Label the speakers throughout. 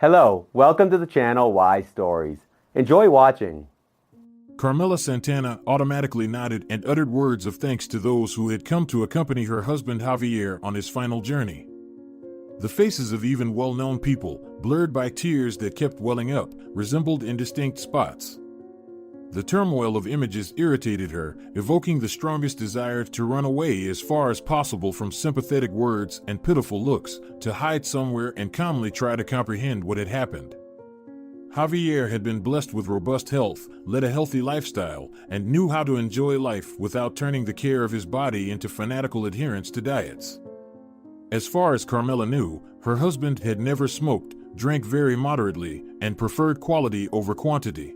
Speaker 1: Hello, welcome to the channel Why Stories. Enjoy watching.
Speaker 2: Carmela Santana automatically nodded and uttered words of thanks to those who had come to accompany her husband Javier on his final journey. The faces of even well-known people, blurred by tears that kept welling up, resembled indistinct spots. The turmoil of images irritated her, evoking the strongest desire to run away as far as possible from sympathetic words and pitiful looks, to hide somewhere and calmly try to comprehend what had happened. Javier had been blessed with robust health, led a healthy lifestyle, and knew how to enjoy life without turning the care of his body into fanatical adherence to diets. As far as Carmela knew, her husband had never smoked, drank very moderately, and preferred quality over quantity.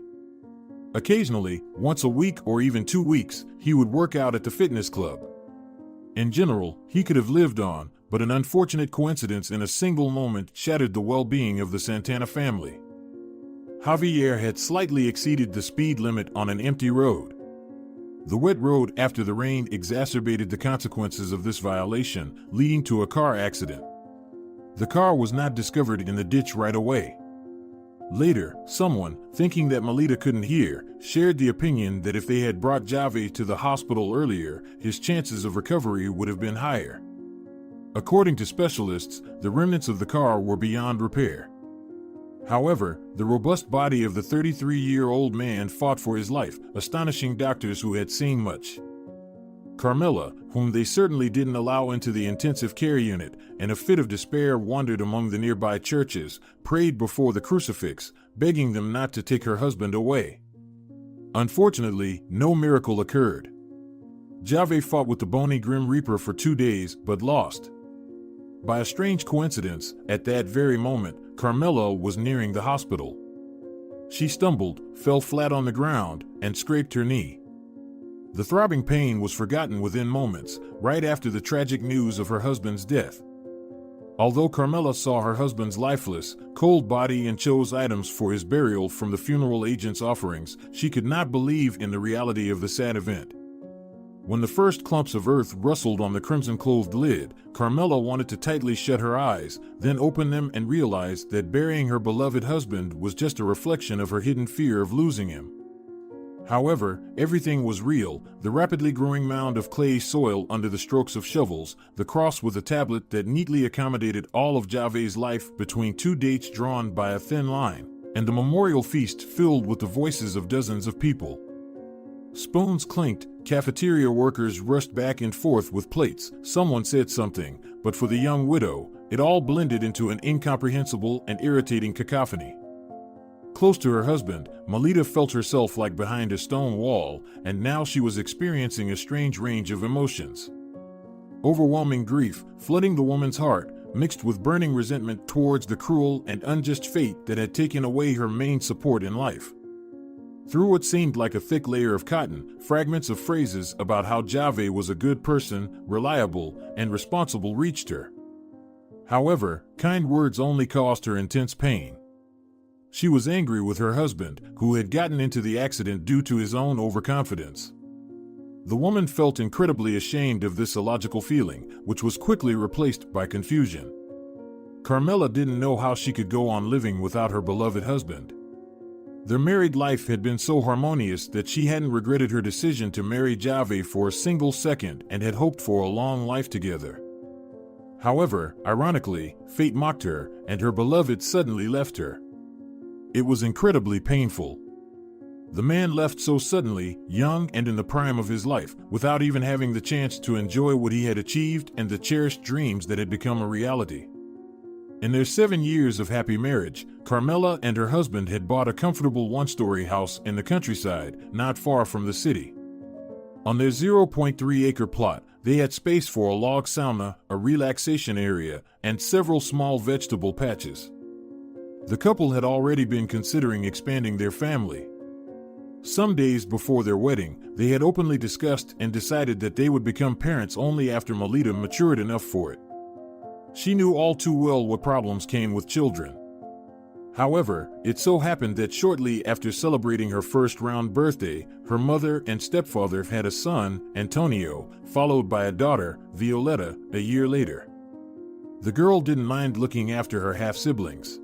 Speaker 2: Occasionally, once a week or even 2 weeks, he would work out at the fitness club. In general, he could have lived on, but an unfortunate coincidence in a single moment shattered the well-being of the Santana family. Javier had slightly exceeded the speed limit on an empty road. The wet road after the rain exacerbated the consequences of this violation, leading to a car accident. The car was not discovered in the ditch right away. Later, someone, thinking that Melita couldn't hear, shared the opinion that if they had brought Javier to the hospital earlier, his chances of recovery would have been higher. According to specialists, the remnants of the car were beyond repair. However, the robust body of the 33-year-old man fought for his life, astonishing doctors who had seen much. Carmela, whom they certainly didn't allow into the intensive care unit, in a fit of despair wandered among the nearby churches, prayed before the crucifix, begging them not to take her husband away. Unfortunately, no miracle occurred. Javier fought with the bony Grim Reaper for 2 days, but lost. By a strange coincidence, at that very moment, Carmela was nearing the hospital. She stumbled, fell flat on the ground, and scraped her knee. The throbbing pain was forgotten within moments, right after the tragic news of her husband's death. Although Carmela saw her husband's lifeless, cold body and chose items for his burial from the funeral agent's offerings, she could not believe in the reality of the sad event. When the first clumps of earth rustled on the crimson-clothed lid, Carmela wanted to tightly shut her eyes, then open them and realized that burying her beloved husband was just a reflection of her hidden fear of losing him. However, everything was real: the rapidly growing mound of clay soil under the strokes of shovels, the cross with a tablet that neatly accommodated all of Javier's life between 2 dates drawn by a thin line, and the memorial feast filled with the voices of dozens of people. Spoons clinked, cafeteria workers rushed back and forth with plates, someone said something, but for the young widow, it all blended into an incomprehensible and irritating cacophony. Close to her husband, Melita felt herself like behind a stone wall, and now she was experiencing a strange range of emotions. Overwhelming grief, flooding the woman's heart, mixed with burning resentment towards the cruel and unjust fate that had taken away her main support in life. Through what seemed like a thick layer of cotton, fragments of phrases about how Javier was a good person, reliable, and responsible reached her. However, kind words only caused her intense pain. She was angry with her husband, who had gotten into the accident due to his own overconfidence. The woman felt incredibly ashamed of this illogical feeling, which was quickly replaced by confusion. Carmela didn't know how she could go on living without her beloved husband. Their married life had been so harmonious that she hadn't regretted her decision to marry Javier for a single second and had hoped for a long life together. However, ironically, fate mocked her, and her beloved suddenly left her. It was incredibly painful. The man left so suddenly, young and in the prime of his life, without even having the chance to enjoy what he had achieved and the cherished dreams that had become a reality. In their 7 years of happy marriage, Carmela and her husband had bought a comfortable one-story house in the countryside, not far from the city. On their 0.3-acre plot, they had space for a log sauna, a relaxation area, and several small vegetable patches. The couple had already been considering expanding their family. Some days before their wedding, they had openly discussed and decided that they would become parents only after Melita matured enough for it. She knew all too well what problems came with children. However, it so happened that shortly after celebrating her first-round birthday, her mother and stepfather had a son, Antonio, followed by a daughter, Violetta, a year later. The girl didn't mind looking after her half-siblings.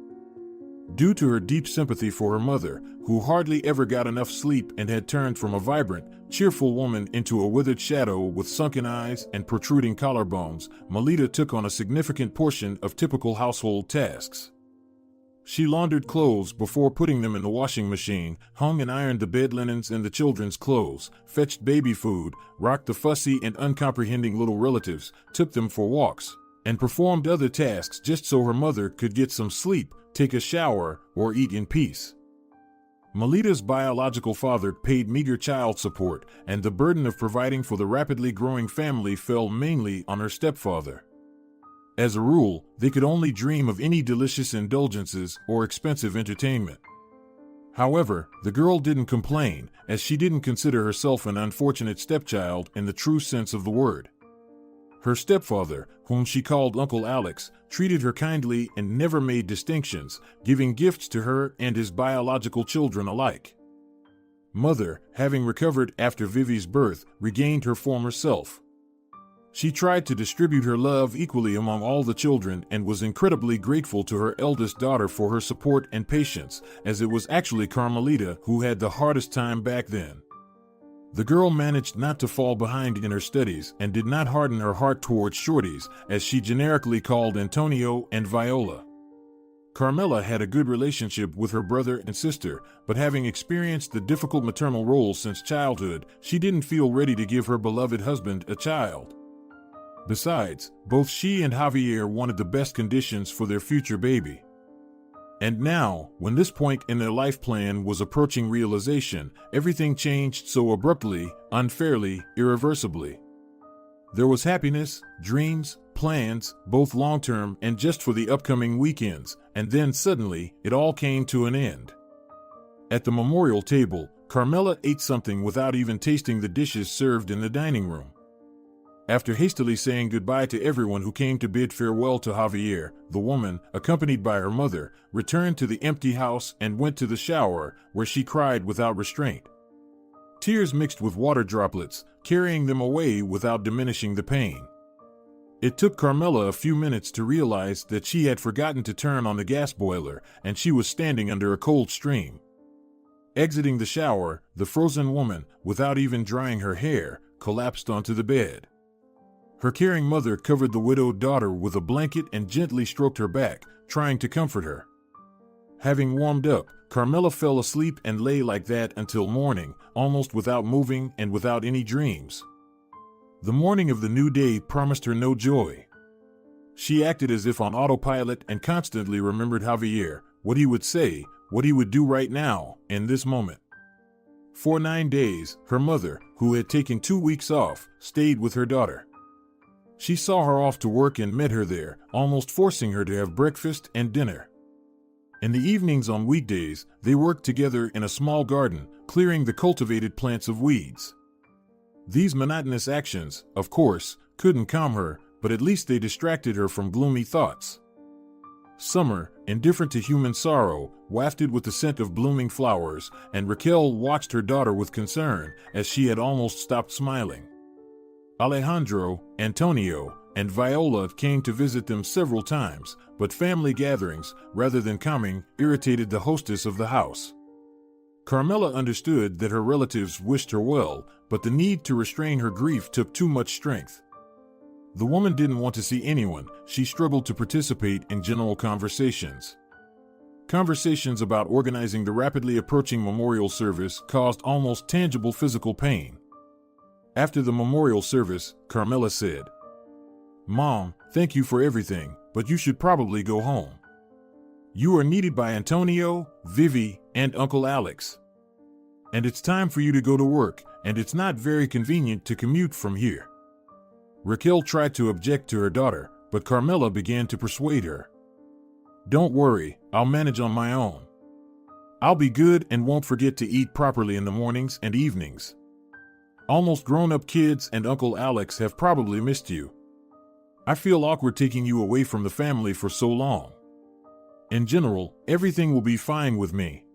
Speaker 2: Due to her deep sympathy for her mother, who hardly ever got enough sleep and had turned from a vibrant, cheerful woman into a withered shadow with sunken eyes and protruding collarbones, Melita took on a significant portion of typical household tasks. She laundered clothes before putting them in the washing machine, hung and ironed the bed linens and the children's clothes, fetched baby food, rocked the fussy and uncomprehending little relatives, took them for walks, and performed other tasks just so her mother could get some sleep, take a shower, or eat in peace. Melita's biological father paid meager child support, and the burden of providing for the rapidly growing family fell mainly on her stepfather. As a rule, they could only dream of any delicious indulgences or expensive entertainment. However, the girl didn't complain, as she didn't consider herself an unfortunate stepchild in the true sense of the word. Her stepfather, whom she called Uncle Alex, treated her kindly and never made distinctions, giving gifts to her and his biological children alike. Mother, having recovered after Vivi's birth, regained her former self. She tried to distribute her love equally among all the children and was incredibly grateful to her eldest daughter for her support and patience, as it was actually Carmelita who had the hardest time back then. The girl managed not to fall behind in her studies and did not harden her heart towards shorties, as she generically called Antonio and Viola. Carmela had a good relationship with her brother and sister, but having experienced the difficult maternal role since childhood, she didn't feel ready to give her beloved husband a child. Besides, both she and Javier wanted the best conditions for their future baby. And now, when this point in their life plan was approaching realization, everything changed so abruptly, unfairly, irreversibly. There was happiness, dreams, plans, both long-term and just for the upcoming weekends, and then suddenly, it all came to an end. At the memorial table, Carmela ate something without even tasting the dishes served in the dining room. After hastily saying goodbye to everyone who came to bid farewell to Javier, the woman, accompanied by her mother, returned to the empty house and went to the shower, where she cried without restraint. Tears mixed with water droplets, carrying them away without diminishing the pain. It took Carmela a few minutes to realize that she had forgotten to turn on the gas boiler, and she was standing under a cold stream. Exiting the shower, the frozen woman, without even drying her hair, collapsed onto the bed. Her caring mother covered the widowed daughter with a blanket and gently stroked her back, trying to comfort her. Having warmed up, Carmela fell asleep and lay like that until morning, almost without moving and without any dreams. The morning of the new day promised her no joy. She acted as if on autopilot and constantly remembered Javier, what he would say, what he would do right now, in this moment. For 9 days, her mother, who had taken 2 weeks off, stayed with her daughter. She saw her off to work and met her there, almost forcing her to have breakfast and dinner. In the evenings on weekdays, they worked together in a small garden, clearing the cultivated plants of weeds. These monotonous actions, of course, couldn't calm her, but at least they distracted her from gloomy thoughts. Summer, indifferent to human sorrow, wafted with the scent of blooming flowers, and Raquel watched her daughter with concern, as she had almost stopped smiling. Alejandro, Antonio, and Viola came to visit them several times, but family gatherings, rather than calming, irritated the hostess of the house. Carmela understood that her relatives wished her well, but the need to restrain her grief took too much strength. The woman didn't want to see anyone. She struggled to participate in general conversations. Conversations about organizing the rapidly approaching memorial service caused almost tangible physical pain. After the memorial service, Carmela said, "Mom, thank you for everything, but you should probably go home. You are needed by Antonio, Vivi, and Uncle Alex. And it's time for you to go to work, and it's not very convenient to commute from here." Raquel tried to object to her daughter, but Carmela began to persuade her. "Don't worry, I'll manage on my own. I'll be good and won't forget to eat properly in the mornings and evenings. Almost grown-up kids and Uncle Alex have probably missed you. I feel awkward taking you away from the family for so long. In general, everything will be fine with me."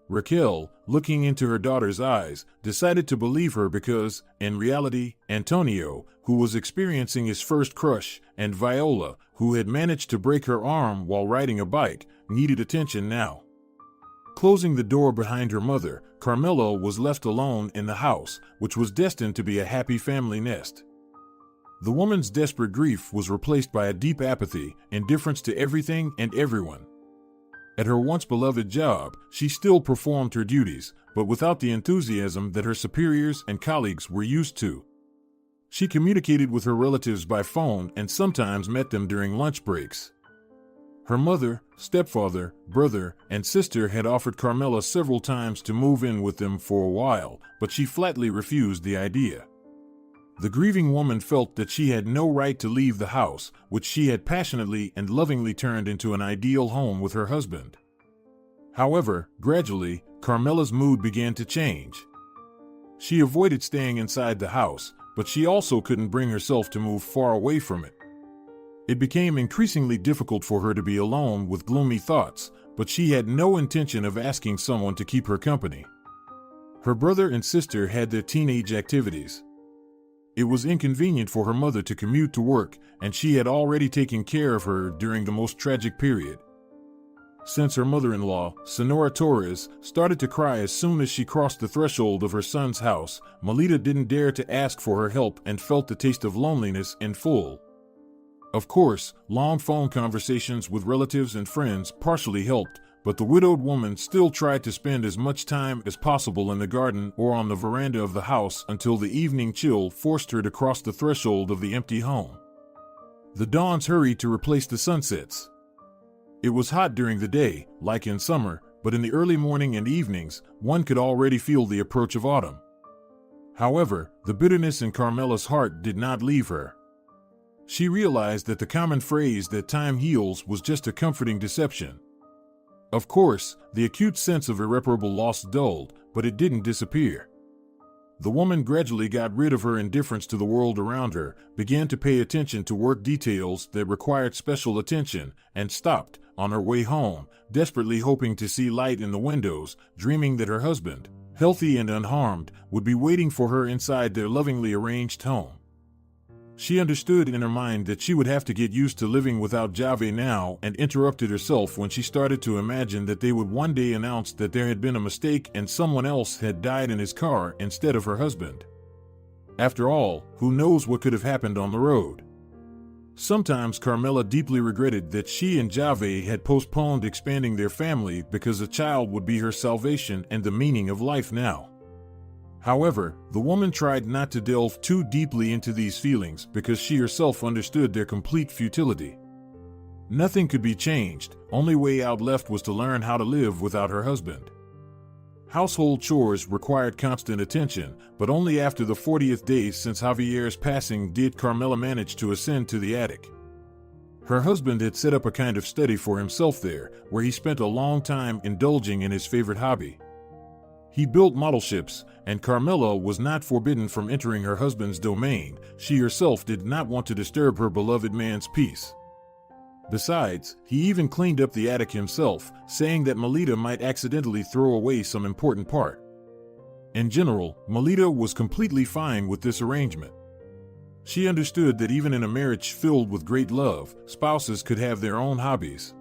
Speaker 2: Raquel, looking into her daughter's eyes, decided to believe her because, in reality, Antonio, who was experiencing his first crush, and Viola, who had managed to break her arm while riding a bike, needed attention now. Closing the door behind her mother, Carmela was left alone in the house, which was destined to be a happy family nest. The woman's desperate grief was replaced by a deep apathy, indifference to everything and everyone. At her once beloved job, she still performed her duties, but without the enthusiasm that her superiors and colleagues were used to. She communicated with her relatives by phone and sometimes met them during lunch breaks. Her mother, stepfather, brother, and sister had offered Carmela several times to move in with them for a while, but she flatly refused the idea. The grieving woman felt that she had no right to leave the house, which she had passionately and lovingly turned into an ideal home with her husband. However, gradually, Carmela's mood began to change. She avoided staying inside the house, but she also couldn't bring herself to move far away from it. It became increasingly difficult for her to be alone with gloomy thoughts, but she had no intention of asking someone to keep her company. Her brother and sister had their teenage activities. It was inconvenient for her mother to commute to work, and she had already taken care of her during the most tragic period. Since her mother-in-law, Senora Torres, started to cry as soon as she crossed the threshold of her son's house, Melita didn't dare to ask for her help and felt the taste of loneliness in full. Of course, long phone conversations with relatives and friends partially helped, but the widowed woman still tried to spend as much time as possible in the garden or on the veranda of the house until the evening chill forced her to cross the threshold of the empty home. The dawns hurried to replace the sunsets. It was hot during the day, like in summer, but in the early morning and evenings, one could already feel the approach of autumn. However, the bitterness in Carmela's heart did not leave her. She realized that the common phrase that time heals was just a comforting deception. Of course, the acute sense of irreparable loss dulled, but it didn't disappear. The woman gradually got rid of her indifference to the world around her, began to pay attention to work details that required special attention, and stopped, on her way home, desperately hoping to see light in the windows, dreaming that her husband, healthy and unharmed, would be waiting for her inside their lovingly arranged home. She understood in her mind that she would have to get used to living without Javier now and interrupted herself when she started to imagine that they would one day announce that there had been a mistake and someone else had died in his car instead of her husband. After all, who knows what could have happened on the road? Sometimes Carmela deeply regretted that she and Javier had postponed expanding their family because a child would be her salvation and the meaning of life now. However, the woman tried not to delve too deeply into these feelings because she herself understood their complete futility. Nothing could be changed, only way out left was to learn how to live without her husband. Household chores required constant attention, but only after the 40th day since Javier's passing did Carmela manage to ascend to the attic. Her husband had set up a kind of study for himself there, where he spent a long time indulging in his favorite hobby. He built model ships, and Carmela was not forbidden from entering her husband's domain. She herself did not want to disturb her beloved man's peace. Besides, he even cleaned up the attic himself, saying that Melita might accidentally throw away some important part. In general, Melita was completely fine with this arrangement. She understood that even in a marriage filled with great love, spouses could have their own hobbies.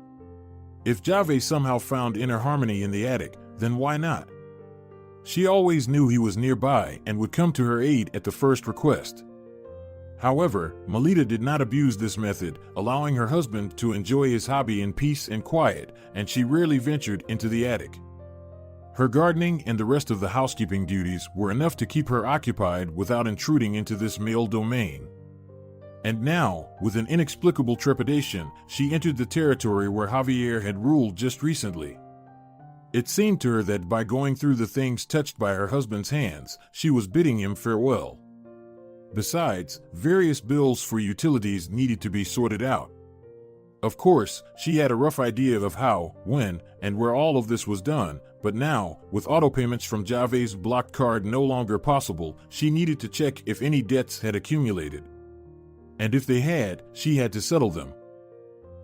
Speaker 2: If Javier somehow found inner harmony in the attic, then why not? She always knew he was nearby and would come to her aid at the first request. However, Melita did not abuse this method, allowing her husband to enjoy his hobby in peace and quiet, and she rarely ventured into the attic. Her gardening and the rest of the housekeeping duties were enough to keep her occupied without intruding into this male domain. And now, with an inexplicable trepidation, she entered the territory where Javier had ruled just recently. It seemed to her that by going through the things touched by her husband's hands, she was bidding him farewell. Besides, various bills for utilities needed to be sorted out. Of course, she had a rough idea of how, when, and where all of this was done, but now, with auto payments from Javier's blocked card no longer possible, she needed to check if any debts had accumulated. And if they had, she had to settle them.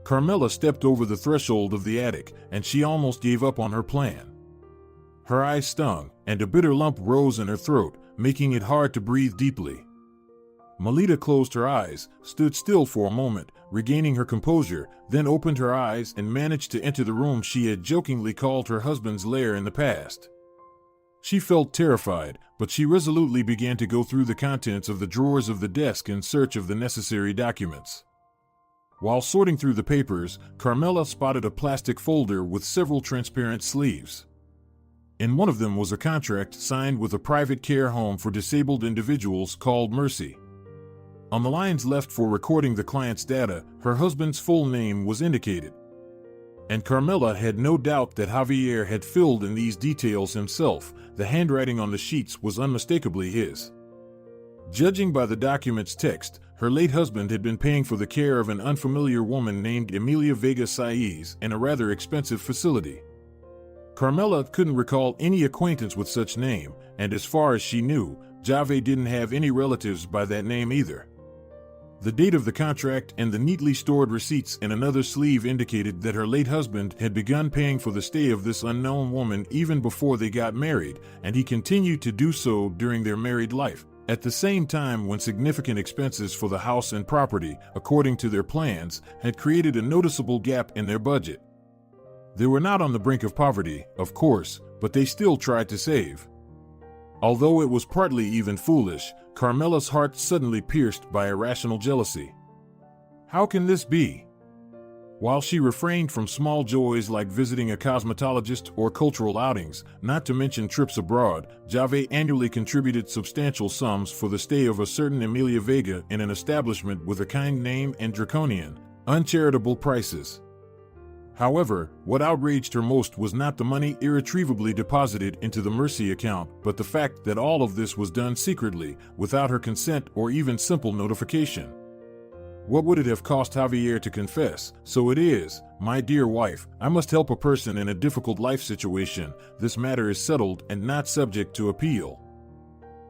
Speaker 2: Carmela stepped over the threshold of the attic, and she almost gave up on her plan. Her eyes stung, and a bitter lump rose in her throat, making it hard to breathe deeply. Melita closed her eyes, stood still for a moment, regaining her composure, then opened her eyes and managed to enter the room she had jokingly called her husband's lair in the past. She felt terrified, but she resolutely began to go through the contents of the drawers of the desk in search of the necessary documents. While sorting through the papers, Carmela spotted a plastic folder with several transparent sleeves. In one of them was a contract signed with a private care home for disabled individuals called Mercy. On the lines left for recording the client's data, her husband's full name was indicated. And Carmela had no doubt that Javier had filled in these details himself. The handwriting on the sheets was unmistakably his. Judging by the document's text, her late husband had been paying for the care of an unfamiliar woman named Emilia Vega Saiz in a rather expensive facility. Carmela couldn't recall any acquaintance with such name, and as far as she knew, Javier didn't have any relatives by that name either. The date of the contract and the neatly stored receipts in another sleeve indicated that her late husband had begun paying for the stay of this unknown woman even before they got married, and he continued to do so during their married life, at the same time when significant expenses for the house and property, according to their plans, had created a noticeable gap in their budget. They were not on the brink of poverty, of course, but they still tried to save. Although it was partly even foolish, Carmela's heart suddenly pierced by irrational jealousy. How can this be? While she refrained from small joys like visiting a cosmetologist or cultural outings, not to mention trips abroad, Javier annually contributed substantial sums for the stay of a certain Emilia Vega in an establishment with a kind name and draconian, uncharitable prices. However, what outraged her most was not the money irretrievably deposited into the Mercy account, but the fact that all of this was done secretly, without her consent or even simple notification. What would it have cost Javier to confess? "So it is, my dear wife, I must help a person in a difficult life situation. This matter is settled and not subject to appeal."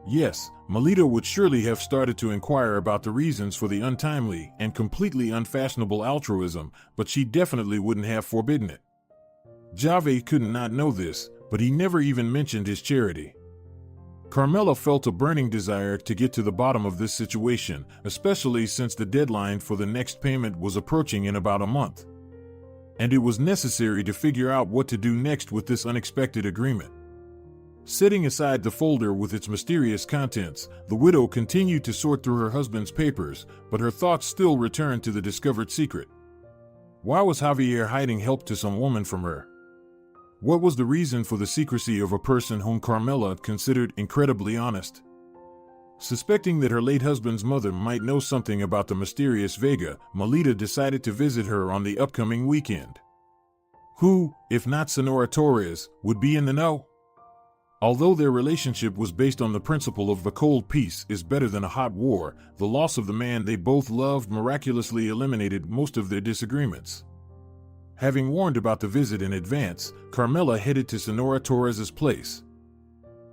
Speaker 2: Yes, Melita would surely have started to inquire about the reasons for the untimely and completely unfashionable altruism, but she definitely wouldn't have forbidden it. Javier couldn't not know this, but he never even mentioned his charity. Carmela felt a burning desire to get to the bottom of this situation, especially since the deadline for the next payment was approaching in about a month. And it was necessary to figure out what to do next with this unexpected agreement. Setting aside the folder with its mysterious contents, the widow continued to sort through her husband's papers, but her thoughts still returned to the discovered secret. Why was Javier hiding help to some woman from her? What was the reason for the secrecy of a person whom Carmela considered incredibly honest? Suspecting that her late husband's mother might know something about the mysterious Vega, Melita decided to visit her on the upcoming weekend. Who, if not Senora Torres, would be in the know? Although their relationship was based on the principle of a cold peace is better than a hot war, the loss of the man they both loved miraculously eliminated most of their disagreements. Having warned about the visit in advance, Carmela headed to Senora Torres's place.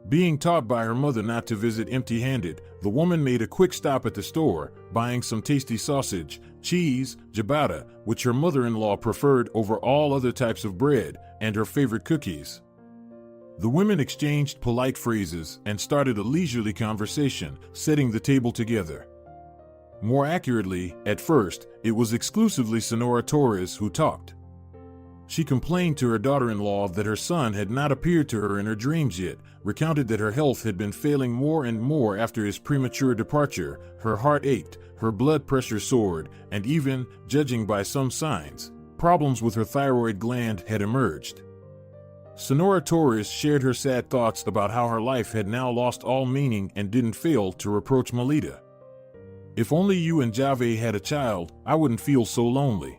Speaker 2: Being taught by her mother not to visit empty-handed, the woman made a quick stop at the store, buying some tasty sausage, cheese, ciabatta, which her mother-in-law preferred over all other types of bread, and her favorite cookies. The women exchanged polite phrases and started a leisurely conversation, setting the table together. More accurately, at first, it was exclusively Senora Torres who talked. She complained to her daughter-in-law that her son had not appeared to her in her dreams yet, recounted that her health had been failing more and more after his premature departure, her heart ached, her blood pressure soared, and even, judging by some signs, problems with her thyroid gland had emerged. Senora Torres shared her sad thoughts about how her life had now lost all meaning and didn't fail to reproach Melita. "If only you and Javier had a child, I wouldn't feel so lonely.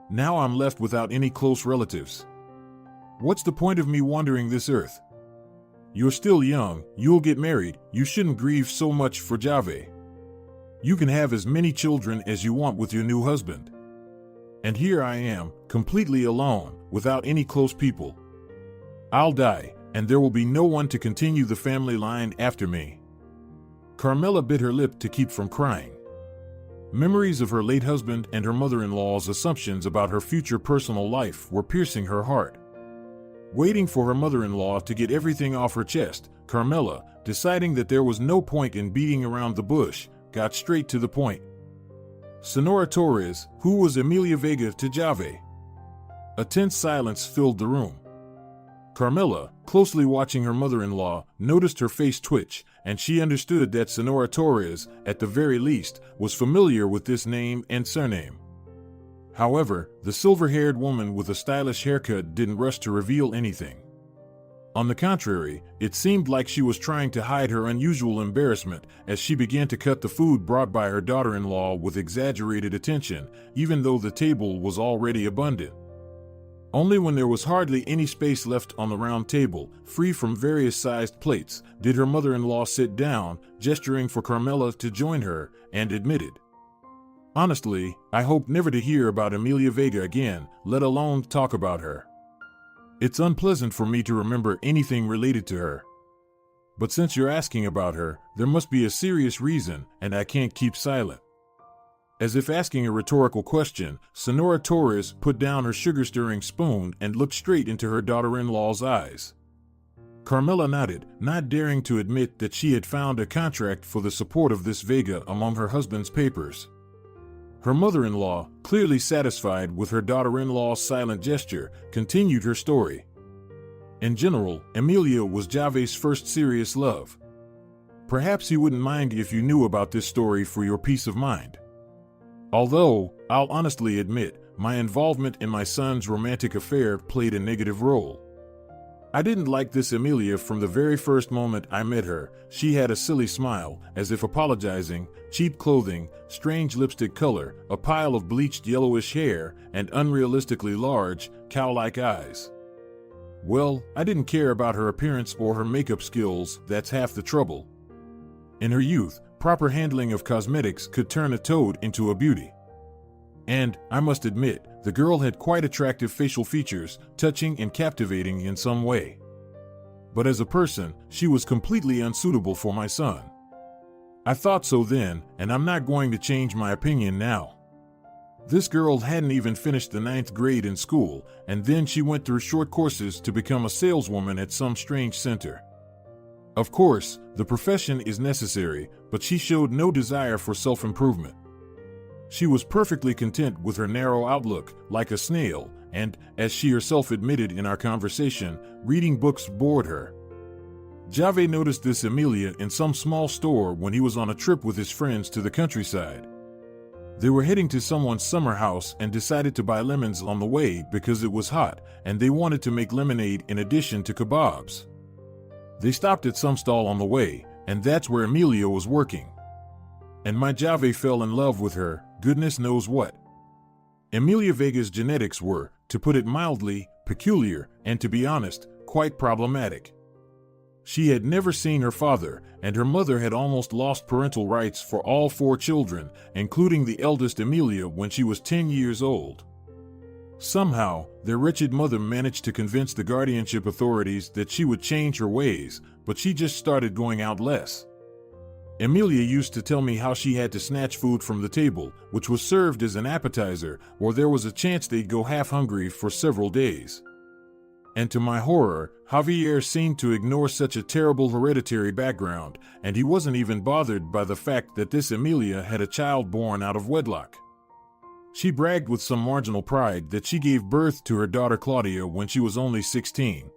Speaker 2: Now I'm left without any close relatives. What's the point of me wandering this earth? You're still young, you'll get married, you shouldn't grieve so much for Javier. You can have as many children as you want with your new husband. And here I am, completely alone, without any close people. I'll die, and there will be no one to continue the family line after me." Carmela bit her lip to keep from crying. Memories of her late husband and her mother-in-law's assumptions about her future personal life were piercing her heart. Waiting for her mother-in-law to get everything off her chest, Carmela, deciding that there was no point in beating around the bush, got straight to the point. Sonora Torres, who was Emilia Vega to Javier? A tense silence filled the room. Carmela, closely watching her mother-in-law, noticed her face twitch, and she understood that Sonora Torres, at the very least, was familiar with this name and surname. However, the silver-haired woman with a stylish haircut didn't rush to reveal anything. On the contrary, it seemed like she was trying to hide her unusual embarrassment as she began to cut the food brought by her daughter-in-law with exaggerated attention, even though the table was already abundant. Only when there was hardly any space left on the round table, free from various sized plates, did her mother-in-law sit down, gesturing for Carmela to join her, and admitted, "Honestly, I hope never to hear about Emilia Vega again, let alone talk about her. It's unpleasant for me to remember anything related to her. But since you're asking about her, there must be a serious reason, and I can't keep silent." As if asking a rhetorical question, Sonora Torres put down her sugar-stirring spoon and looked straight into her daughter-in-law's eyes. Carmela nodded, not daring to admit that she had found a contract for the support of this Vega among her husband's papers. Her mother-in-law, clearly satisfied with her daughter-in-law's silent gesture, continued her story. In general, Emilia was Javier's first serious love. Perhaps he wouldn't mind if you knew about this story for your peace of mind. Although, I'll honestly admit, my involvement in my son's romantic affair played a negative role. I didn't like this Emilia from the very first moment I met her. She had a silly smile, as if apologizing, cheap clothing, strange lipstick color, a pile of bleached yellowish hair, and unrealistically large, cow-like eyes. Well, I didn't care about her appearance or her makeup skills, that's half the trouble. In her youth, proper handling of cosmetics could turn a toad into a beauty. And, I must admit, the girl had quite attractive facial features, touching and captivating in some way. But as a person, she was completely unsuitable for my son. I thought so then, and I'm not going to change my opinion now. This girl hadn't even finished the 9th grade in school, and then she went through short courses to become a saleswoman at some strange center. Of course, the profession is necessary, but she showed no desire for self-improvement. She was perfectly content with her narrow outlook, like a snail, and, as she herself admitted in our conversation, reading books bored her. Javier noticed this Emilia in some small store when he was on a trip with his friends to the countryside. They were heading to someone's summer house and decided to buy lemons on the way because it was hot, and they wanted to make lemonade in addition to kebabs. They stopped at some stall on the way, and that's where Emilia was working. And my Javier fell in love with her, goodness knows what. Emilia Vega's genetics were, to put it mildly, peculiar, and to be honest, quite problematic. She had never seen her father, and her mother had almost lost parental rights for all 4 children, including the eldest Emilia when she was 10 years old. Somehow, their wretched mother managed to convince the guardianship authorities that she would change her ways, but she just started going out less. Emilia used to tell me how she had to snatch food from the table, which was served as an appetizer, or there was a chance they'd go half hungry for several days. And to my horror, Javier seemed to ignore such a terrible hereditary background, and he wasn't even bothered by the fact that this Emilia had a child born out of wedlock. She bragged with some marginal pride that she gave birth to her daughter Claudia when she was only 16.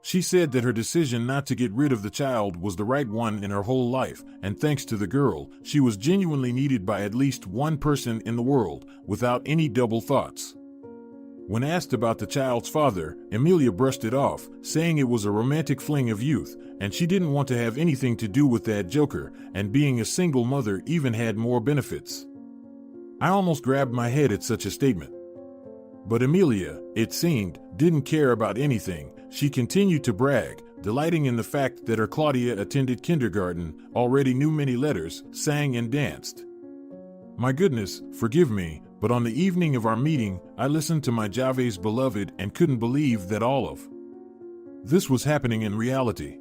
Speaker 2: She said that her decision not to get rid of the child was the right one in her whole life, and thanks to the girl, she was genuinely needed by at least one person in the world, without any double thoughts. When asked about the child's father, Emilia brushed it off, saying it was a romantic fling of youth, and she didn't want to have anything to do with that joker, and being a single mother even had more benefits. I almost grabbed my head at such a statement. But Emilia, it seemed, didn't care about anything. She continued to brag, delighting in the fact that her Claudia attended kindergarten, already knew many letters, sang and danced. My goodness, forgive me, but on the evening of our meeting, I listened to my Javier's beloved and couldn't believe that all of this was happening in reality.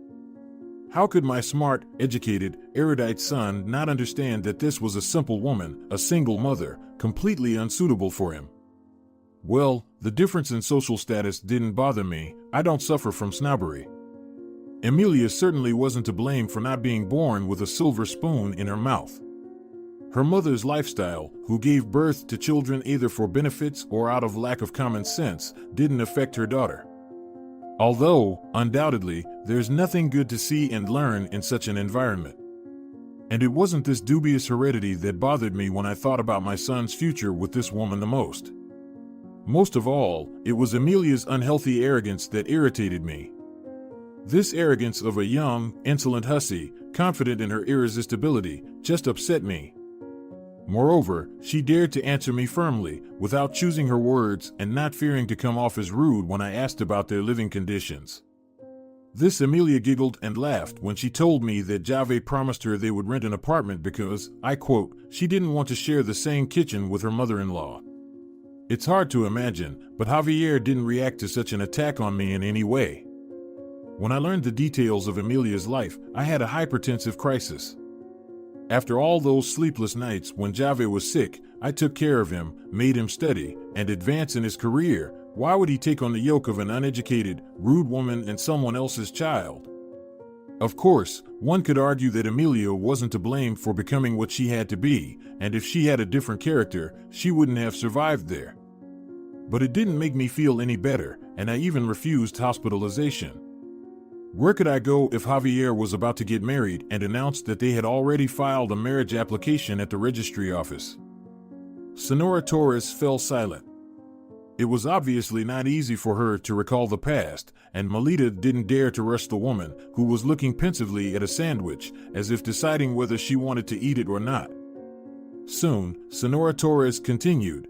Speaker 2: How could my smart, educated, erudite son not understand that this was a simple woman, a single mother, completely unsuitable for him? Well, the difference in social status didn't bother me. I don't suffer from snobbery. Emilia certainly wasn't to blame for not being born with a silver spoon in her mouth. Her mother's lifestyle, who gave birth to children either for benefits or out of lack of common sense, didn't affect her daughter. Although, undoubtedly, there's nothing good to see and learn in such an environment. And it wasn't this dubious heredity that bothered me when I thought about my son's future with this woman the most. Most of all, it was Emilia's unhealthy arrogance that irritated me. This arrogance of a young, insolent hussy, confident in her irresistibility, just upset me. Moreover, she dared to answer me firmly, without choosing her words and not fearing to come off as rude when I asked about their living conditions. This Emilia giggled and laughed when she told me that Javier promised her they would rent an apartment because, I quote, she didn't want to share the same kitchen with her mother-in-law. It's hard to imagine, but Javier didn't react to such an attack on me in any way. When I learned the details of Emilia's life, I had a hypertensive crisis. After all those sleepless nights when Javier was sick, I took care of him, made him study, and advance in his career. Why would he take on the yoke of an uneducated, rude woman and someone else's child? Of course, one could argue that Emilia wasn't to blame for becoming what she had to be, and if she had a different character, she wouldn't have survived there. But it didn't make me feel any better, and I even refused hospitalization. Where could I go if Javier was about to get married and announced that they had already filed a marriage application at the registry office? Sonora Torres fell silent. It was obviously not easy for her to recall the past, and Melita didn't dare to rush the woman, who was looking pensively at a sandwich, as if deciding whether she wanted to eat it or not. Soon, Sonora Torres continued.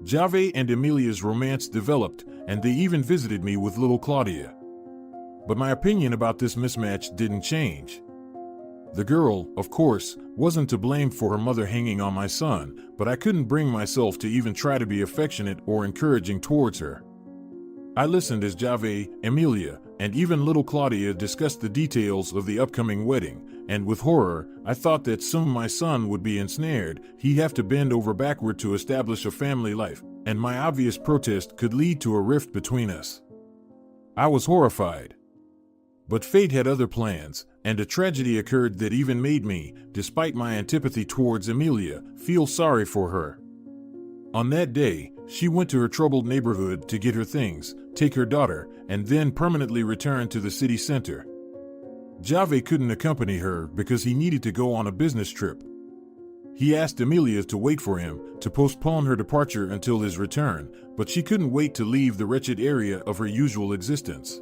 Speaker 2: Javier and Emilia's romance developed, and they even visited me with little Claudia. But my opinion about this mismatch didn't change. The girl, of course, wasn't to blame for her mother hanging on my son, but I couldn't bring myself to even try to be affectionate or encouraging towards her. I listened as Javier, Emilia, and even little Claudia discussed the details of the upcoming wedding, and with horror, I thought that soon my son would be ensnared, he'd have to bend over backward to establish a family life, and my obvious protest could lead to a rift between us. I was horrified. But fate had other plans, and a tragedy occurred that even made me, despite my antipathy towards Emilia, feel sorry for her. On that day, she went to her troubled neighborhood to get her things, take her daughter, and then permanently return to the city center. Javier couldn't accompany her because he needed to go on a business trip. He asked Emilia to wait for him, to postpone her departure until his return, but she couldn't wait to leave the wretched area of her usual existence.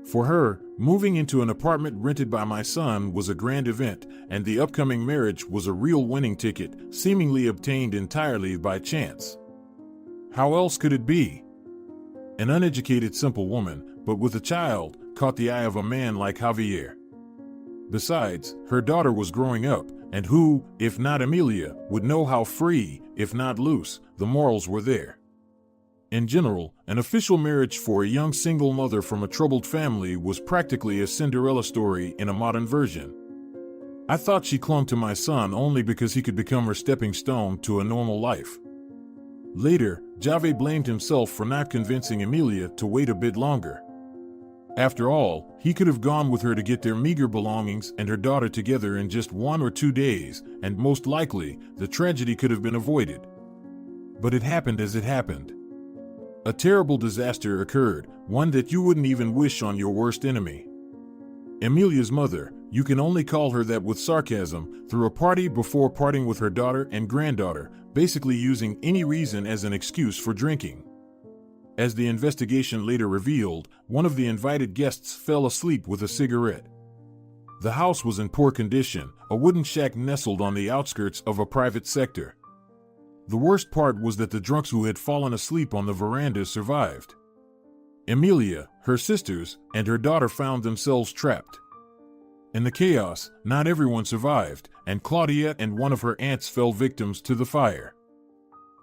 Speaker 2: For her, moving into an apartment rented by my son was a grand event, and the upcoming marriage was a real winning ticket, seemingly obtained entirely by chance. How else could it be? An uneducated simple woman, but with a child, caught the eye of a man like Javier. Besides, her daughter was growing up, and who, if not Emilia, would know how free, if not loose, the morals were there. In general, an official marriage for a young single mother from a troubled family was practically a Cinderella story in a modern version. I thought she clung to my son only because he could become her stepping stone to a normal life. Later, Javier blamed himself for not convincing Emilia to wait a bit longer. After all, he could have gone with her to get their meager belongings and her daughter together in just 1 or 2 days, and most likely, the tragedy could have been avoided. But it happened as it happened. A terrible disaster occurred, one that you wouldn't even wish on your worst enemy. Emilia's mother, you can only call her that with sarcasm, threw a party before parting with her daughter and granddaughter, basically using any reason as an excuse for drinking. As the investigation later revealed, one of the invited guests fell asleep with a cigarette. The house was in poor condition, a wooden shack nestled on the outskirts of a private sector. The worst part was that the drunks who had fallen asleep on the veranda survived. Emilia, her sisters, and her daughter found themselves trapped. In the chaos, not everyone survived, and Claudia and one of her aunts fell victims to the fire.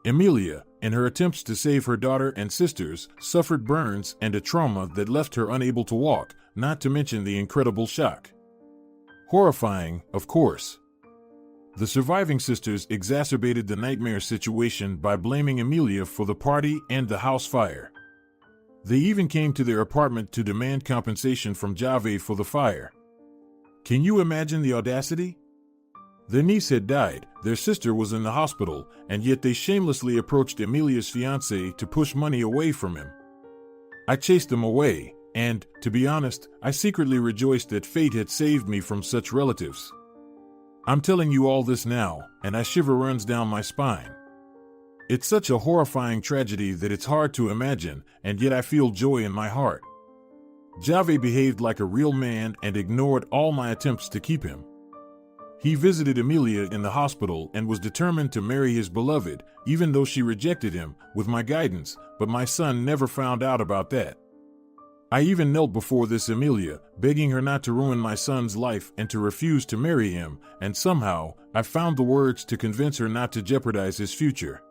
Speaker 2: Emilia, in her attempts to save her daughter and sisters, suffered burns and a trauma that left her unable to walk, not to mention the incredible shock. Horrifying, of course. The surviving sisters exacerbated the nightmare situation by blaming Emilia for the party and the house fire. They even came to their apartment to demand compensation from Javier for the fire. Can you imagine the audacity? Their niece had died, their sister was in the hospital, and yet they shamelessly approached Emilia's fiancé to push money away from him. I chased them away, and, to be honest, I secretly rejoiced that fate had saved me from such relatives. I'm telling you all this now, and a shiver runs down my spine. It's such a horrifying tragedy that it's hard to imagine, and yet I feel joy in my heart. Javier behaved like a real man and ignored all my attempts to keep him. He visited Emilia in the hospital and was determined to marry his beloved, even though she rejected him, with my guidance, but my son never found out about that. I even knelt before this Emilia, begging her not to ruin my son's life and to refuse to marry him, and somehow, I found the words to convince her not to jeopardize his future.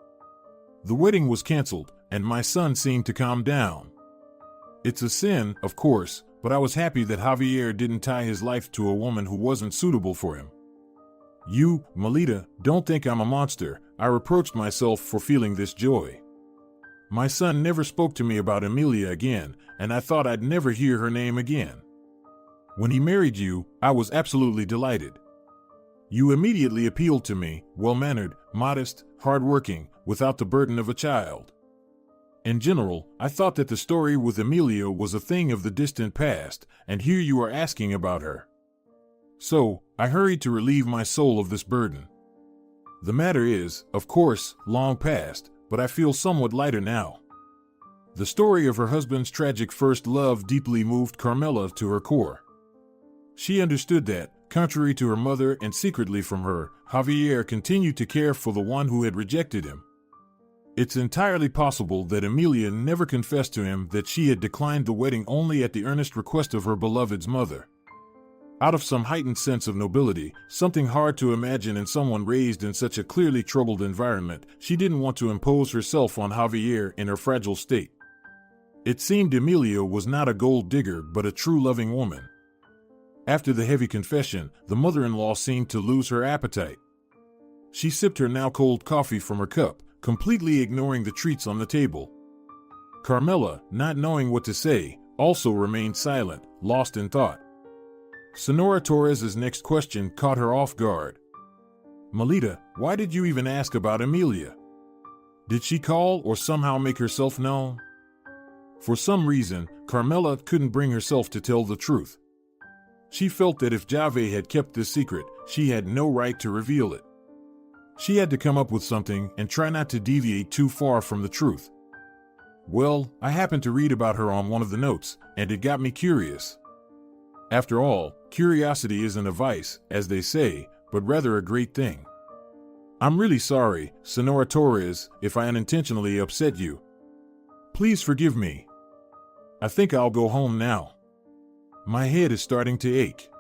Speaker 2: The wedding was canceled, and my son seemed to calm down. It's a sin, of course, but I was happy that Javier didn't tie his life to a woman who wasn't suitable for him. You, Melita, don't think I'm a monster. I reproached myself for feeling this joy. My son never spoke to me about Emilia again, and I thought I'd never hear her name again. When he married you, I was absolutely delighted. You immediately appealed to me, well-mannered, modest, hard-working, without the burden of a child. In general, I thought that the story with Emilia was a thing of the distant past, and here you are asking about her. So, I hurried to relieve my soul of this burden. The matter is, of course, long past, but I feel somewhat lighter now. The story of her husband's tragic first love deeply moved Carmela to her core. She understood that, contrary to her mother and secretly from her, Javier continued to care for the one who had rejected him. It's entirely possible that Emilia never confessed to him that she had declined the wedding only at the earnest request of her beloved's mother. Out of some heightened sense of nobility, something hard to imagine in someone raised in such a clearly troubled environment, she didn't want to impose herself on Javier in her fragile state. It seemed Emilia was not a gold digger but a true loving woman. After the heavy confession, the mother-in-law seemed to lose her appetite. She sipped her now cold coffee from her cup, completely ignoring the treats on the table. Carmela, not knowing what to say, also remained silent, lost in thought. Sonora Torres's next question caught her off guard. Melita, why did you even ask about Emilia? Did she call or somehow make herself known? For some reason, Carmela couldn't bring herself to tell the truth. She felt that if Javier had kept this secret, she had no right to reveal it. She had to come up with something and try not to deviate too far from the truth. Well, I happened to read about her on one of the notes, and it got me curious. After all, curiosity isn't a vice, as they say, but rather a great thing. I'm really sorry, Sonora Torres, if I unintentionally upset you. Please forgive me. I think I'll go home now. My head is starting to ache.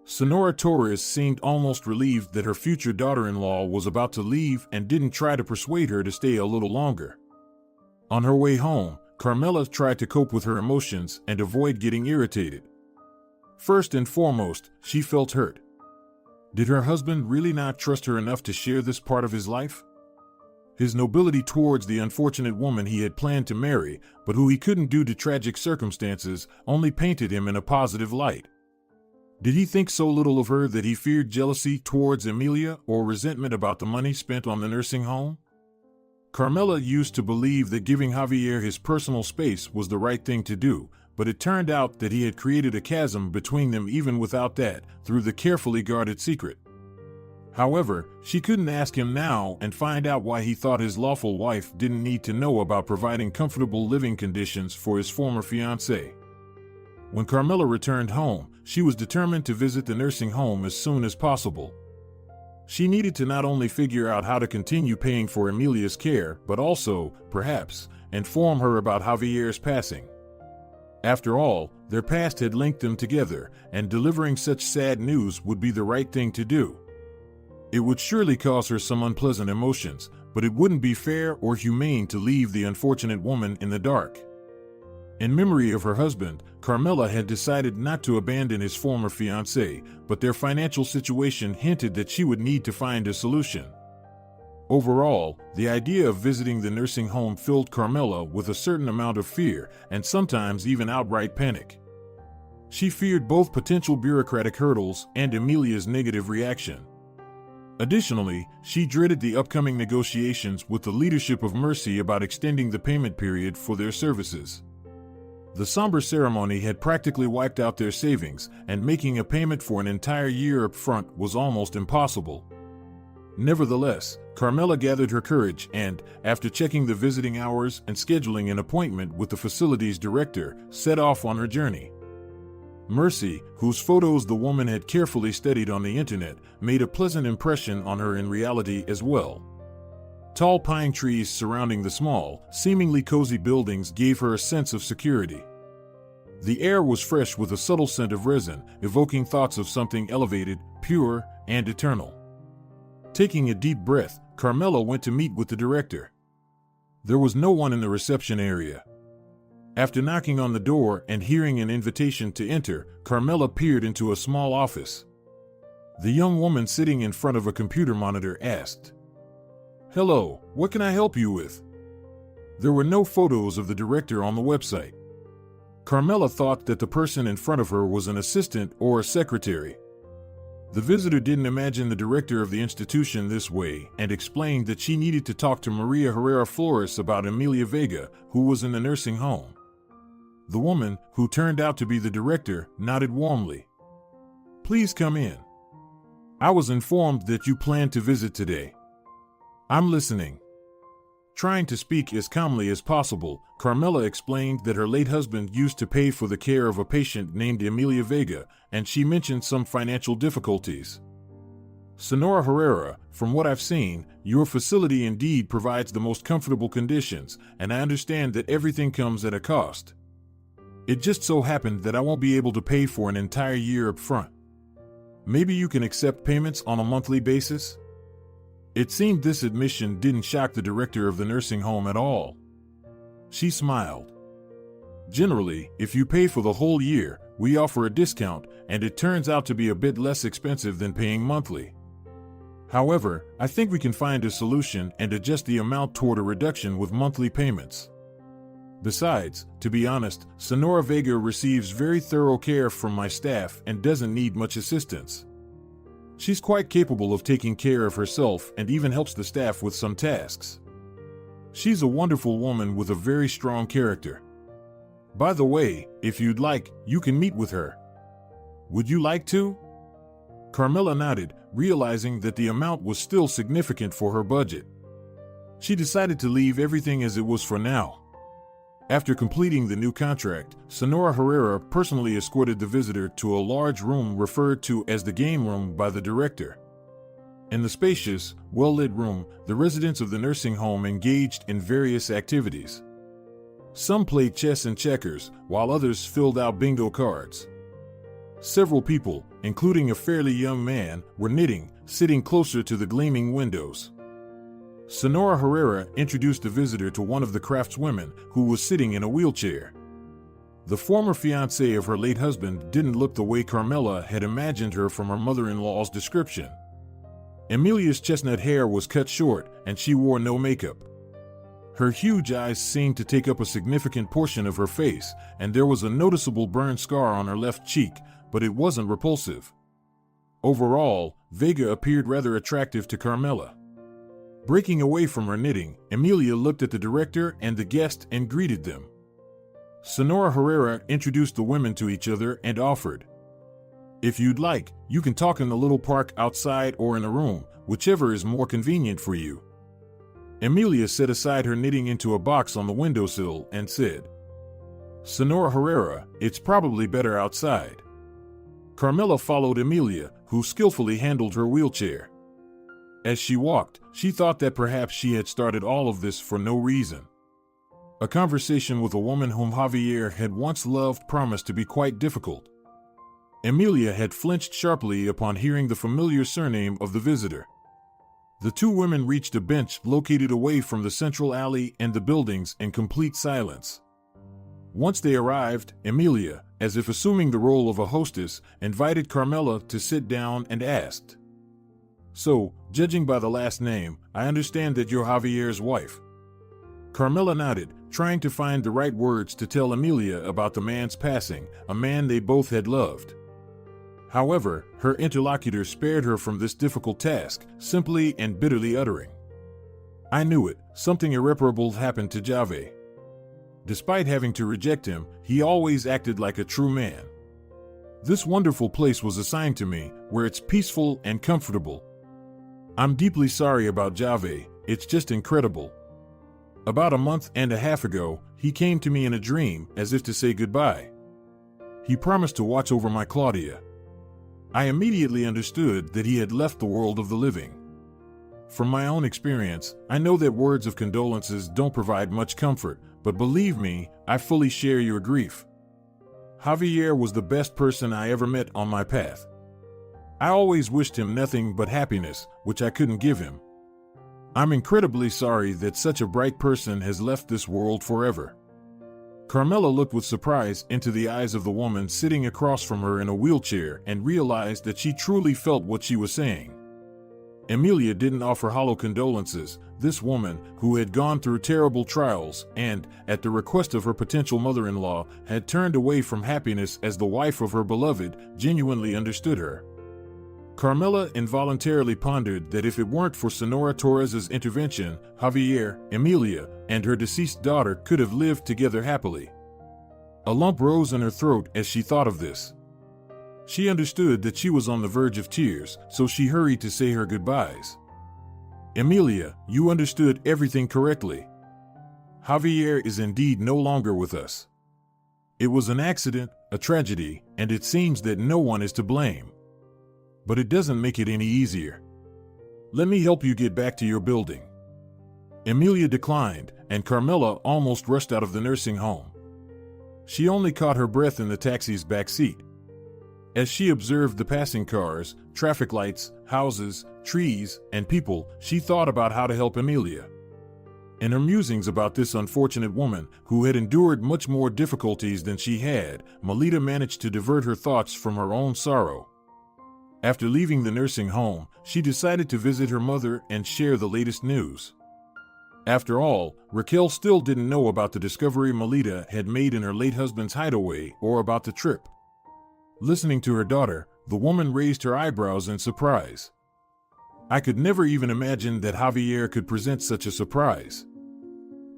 Speaker 2: Sonora Torres seemed almost relieved that her future daughter-in-law was about to leave and didn't try to persuade her to stay a little longer. On her way home, Carmela tried to cope with her emotions and avoid getting irritated. First and foremost, she felt hurt. Did her husband really not trust her enough to share this part of his life? His nobility towards the unfortunate woman he had planned to marry, but who he couldn't due to tragic circumstances, only painted him in a positive light. Did he think so little of her that he feared jealousy towards Emilia or resentment about the money spent on the nursing home? Carmela used to believe that giving Javier his personal space was the right thing to do, but it turned out that he had created a chasm between them even without that, through the carefully guarded secret. However, she couldn't ask him now and find out why he thought his lawful wife didn't need to know about providing comfortable living conditions for his former fiancé. When Carmela returned home, she was determined to visit the nursing home as soon as possible. She needed to not only figure out how to continue paying for Emilia's care, but also, perhaps, inform her about Javier's passing. After all, their past had linked them together, and delivering such sad news would be the right thing to do. It would surely cause her some unpleasant emotions, but it wouldn't be fair or humane to leave the unfortunate woman in the dark. In memory of her husband, Carmela had decided not to abandon his former fiancé, but their financial situation hinted that she would need to find a solution. Overall, the idea of visiting the nursing home filled Carmela with a certain amount of fear and sometimes even outright panic. She feared both potential bureaucratic hurdles and Emilia's negative reaction. Additionally, she dreaded the upcoming negotiations with the leadership of Mercy about extending the payment period for their services. The somber ceremony had practically wiped out their savings, and making a payment for an entire year up front was almost impossible. Nevertheless, Carmela gathered her courage and, after checking the visiting hours and scheduling an appointment with the facility's director, set off on her journey. Mercy, whose photos the woman had carefully studied on the internet, made a pleasant impression on her in reality as well. Tall pine trees surrounding the small, seemingly cozy buildings gave her a sense of security. The air was fresh with a subtle scent of resin, evoking thoughts of something elevated, pure, and eternal. Taking a deep breath, Carmela went to meet with the director. There was no one in the reception area. After knocking on the door and hearing an invitation to enter, Carmela peered into a small office. The young woman sitting in front of a computer monitor asked, "Hello, what can I help you with?" There were no photos of the director on the website. Carmela thought that the person in front of her was an assistant or a secretary. The visitor didn't imagine the director of the institution this way and explained that she needed to talk to Maria Herrera Flores about Emilia Vega, who was in the nursing home. The woman, who turned out to be the director, nodded warmly. "Please come in. I was informed that you planned to visit today. I'm listening." Trying to speak as calmly as possible, Carmela explained that her late husband used to pay for the care of a patient named Emilia Vega, and she mentioned some financial difficulties. "Senora Herrera, from what I've seen, your facility indeed provides the most comfortable conditions, and I understand that everything comes at a cost. It just so happened that I won't be able to pay for an entire year up front. Maybe you can accept payments on a monthly basis?" It seemed this admission didn't shock the director of the nursing home at all. She smiled. "Generally, if you pay for the whole year, we offer a discount, and it turns out to be a bit less expensive than paying monthly. However, I think we can find a solution and adjust the amount toward a reduction with monthly payments. Besides, to be honest, Senora Vega receives very thorough care from my staff and doesn't need much assistance. She's quite capable of taking care of herself and even helps the staff with some tasks. She's a wonderful woman with a very strong character. By the way, if you'd like, you can meet with her. Would you like to?" Carmela nodded, realizing that the amount was still significant for her budget. She decided to leave everything as it was for now. After completing the new contract, Senora Herrera personally escorted the visitor to a large room referred to as the game room by the director. In the spacious, well-lit room, the residents of the nursing home engaged in various activities. Some played chess and checkers, while others filled out bingo cards. Several people, including a fairly young man, were knitting, sitting closer to the gleaming windows. Senora Herrera introduced the visitor to one of the craftswomen, who was sitting in a wheelchair. The former fiancé of her late husband didn't look the way Carmela had imagined her from her mother-in-law's description. Emilia's chestnut hair was cut short, and she wore no makeup. Her huge eyes seemed to take up a significant portion of her face, and there was a noticeable burn scar on her left cheek, but it wasn't repulsive. Overall, Vega appeared rather attractive to Carmela. Breaking away from her knitting, Emilia looked at the director and the guest and greeted them. Senora Herrera introduced the women to each other and offered, "If you'd like, you can talk in the little park outside or in a room, whichever is more convenient for you." Emilia set aside her knitting into a box on the windowsill and said, "Senora Herrera, it's probably better outside." Carmela followed Emilia, who skillfully handled her wheelchair. As she walked, she thought that perhaps she had started all of this for no reason. A conversation with a woman whom Javier had once loved promised to be quite difficult. Emilia had flinched sharply upon hearing the familiar surname of the visitor. The two women reached a bench located away from the central alley and the buildings in complete silence. Once they arrived, Emilia, as if assuming the role of a hostess, invited Carmela to sit down and asked, "So, judging by the last name, I understand that you're Javier's wife." Carmela nodded, trying to find the right words to tell Emilia about the man's passing, a man they both had loved. However, her interlocutor spared her from this difficult task, simply and bitterly uttering, "I knew it, something irreparable happened to Javier. Despite having to reject him, he always acted like a true man. This wonderful place was assigned to me, where it's peaceful and comfortable. I'm deeply sorry about Javier, it's just incredible. About a month and a half ago, he came to me in a dream, as if to say goodbye. He promised to watch over my Claudia. I immediately understood that he had left the world of the living. From my own experience, I know that words of condolences don't provide much comfort, but believe me, I fully share your grief. Javier was the best person I ever met on my path. I always wished him nothing but happiness, which I couldn't give him. I'm incredibly sorry that such a bright person has left this world forever." Carmela looked with surprise into the eyes of the woman sitting across from her in a wheelchair and realized that she truly felt what she was saying. Emilia didn't offer hollow condolences. This woman, who had gone through terrible trials and, at the request of her potential mother-in-law, had turned away from happiness as the wife of her beloved, genuinely understood her. Carmela involuntarily pondered that if it weren't for Senora Torres's intervention, Javier, Emilia, and her deceased daughter could have lived together happily. A lump rose in her throat as she thought of this. She understood that she was on the verge of tears, so she hurried to say her goodbyes. "Emilia, you understood everything correctly. Javier is indeed no longer with us. It was an accident, a tragedy, and it seems that no one is to blame. But it doesn't make it any easier. Let me help you get back to your building." Emilia declined, and Carmela almost rushed out of the nursing home. She only caught her breath in the taxi's back seat. As she observed the passing cars, traffic lights, houses, trees, and people, she thought about how to help Emilia. In her musings about this unfortunate woman, who had endured much more difficulties than she had, Melita managed to divert her thoughts from her own sorrow. After leaving the nursing home, she decided to visit her mother and share the latest news. After all, Raquel still didn't know about the discovery Melita had made in her late husband's hideaway or about the trip. Listening to her daughter, the woman raised her eyebrows in surprise. "I could never even imagine that Javier could present such a surprise.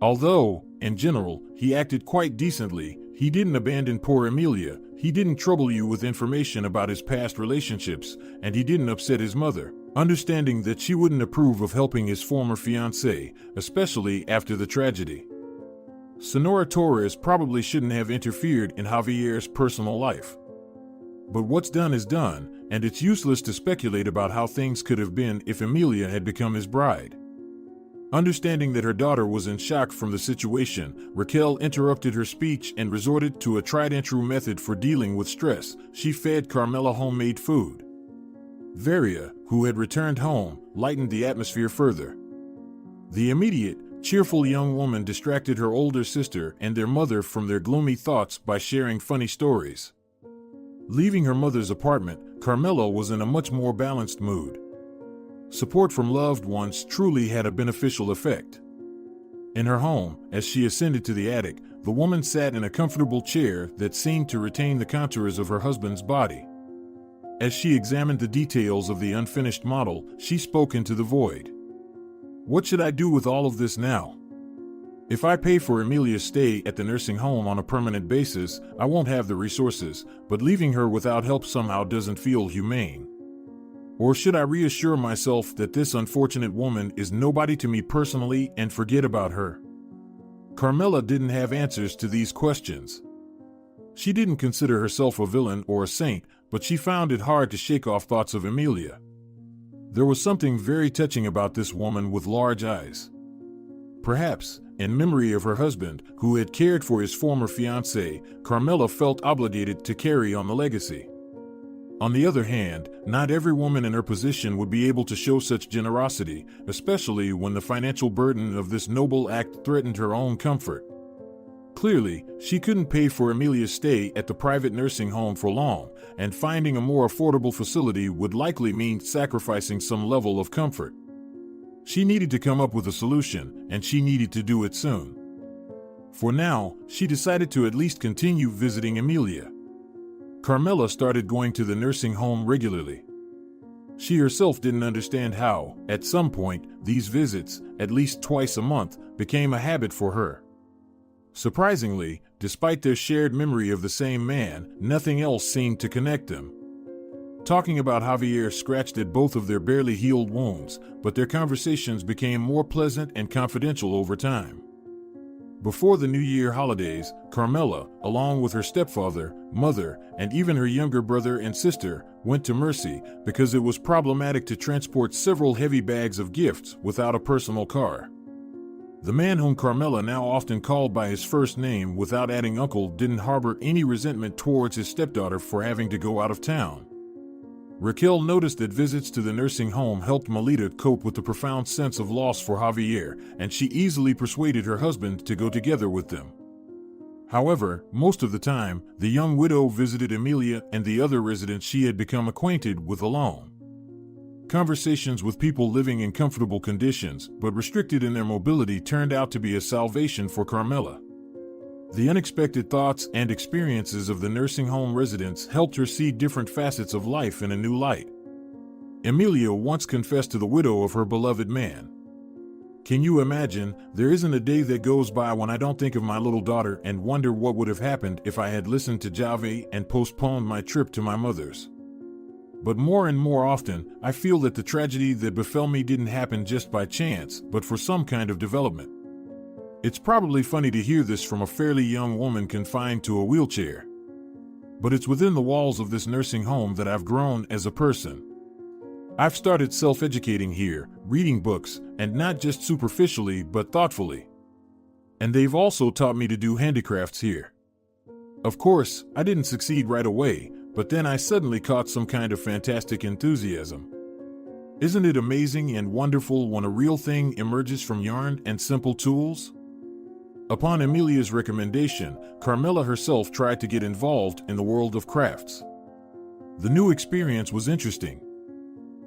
Speaker 2: Although, in general, he acted quite decently, he didn't abandon poor Emilia, he didn't trouble you with information about his past relationships, and he didn't upset his mother, understanding that she wouldn't approve of helping his former fiancée, especially after the tragedy. Senora Torres probably shouldn't have interfered in Javier's personal life. But what's done is done, and it's useless to speculate about how things could have been if Emilia had become his bride." Understanding that her daughter was in shock from the situation, Raquel interrupted her speech and resorted to a tried-and-true method for dealing with stress. She fed Carmela homemade food. Varia, who had returned home, lightened the atmosphere further. The immediate, cheerful young woman distracted her older sister and their mother from their gloomy thoughts by sharing funny stories. Leaving her mother's apartment, Carmela was in a much more balanced mood. Support from loved ones truly had a beneficial effect. In her home, as she ascended to the attic, the woman sat in a comfortable chair that seemed to retain the contours of her husband's body. As she examined the details of the unfinished model, she spoke into the void. "What should I do with all of this now? If I pay for Emilia's stay at the nursing home on a permanent basis, I won't have the resources, but leaving her without help somehow doesn't feel humane. Or should I reassure myself that this unfortunate woman is nobody to me personally and forget about her?" Carmela didn't have answers to these questions. She didn't consider herself a villain or a saint, but she found it hard to shake off thoughts of Emilia. There was something very touching about this woman with large eyes. Perhaps, in memory of her husband, who had cared for his former fiancée, Carmela felt obligated to carry on the legacy. On the other hand, not every woman in her position would be able to show such generosity, especially when the financial burden of this noble act threatened her own comfort. Clearly, she couldn't pay for Emilia's stay at the private nursing home for long, and finding a more affordable facility would likely mean sacrificing some level of comfort. She needed to come up with a solution, and she needed to do it soon. For now, she decided to at least continue visiting Emilia. Carmela started going to the nursing home regularly. She herself didn't understand how, at some point, these visits, at least twice a month, became a habit for her. Surprisingly, despite their shared memory of the same man, nothing else seemed to connect them. Talking about Javier scratched at both of their barely healed wounds, but their conversations became more pleasant and confidential over time. Before the New Year holidays, Carmela, along with her stepfather, mother, and even her younger brother and sister, went to Mercy because it was problematic to transport several heavy bags of gifts without a personal car. The man whom Carmela now often called by his first name without adding uncle didn't harbor any resentment towards his stepdaughter for having to go out of town. Raquel noticed that visits to the nursing home helped Melita cope with the profound sense of loss for Javier, and she easily persuaded her husband to go together with them. However, most of the time, the young widow visited Emilia and the other residents she had become acquainted with alone. Conversations with people living in comfortable conditions, but restricted in their mobility, turned out to be a salvation for Carmela. The unexpected thoughts and experiences of the nursing home residents helped her see different facets of life in a new light. Emilia once confessed to the widow of her beloved man. "Can you imagine, there isn't a day that goes by when I don't think of my little daughter and wonder what would have happened if I had listened to Javier and postponed my trip to my mother's. But more and more often, I feel that the tragedy that befell me didn't happen just by chance, but for some kind of development." It's probably funny to hear this from a fairly young woman confined to a wheelchair. But it's within the walls of this nursing home that I've grown as a person. I've started self-educating here, reading books, and not just superficially but thoughtfully. And they've also taught me to do handicrafts here. Of course, I didn't succeed right away, but then I suddenly caught some kind of fantastic enthusiasm. Isn't it amazing and wonderful when a real thing emerges from yarn and simple tools? Upon Emilia's recommendation, Carmela herself tried to get involved in the world of crafts. The new experience was interesting.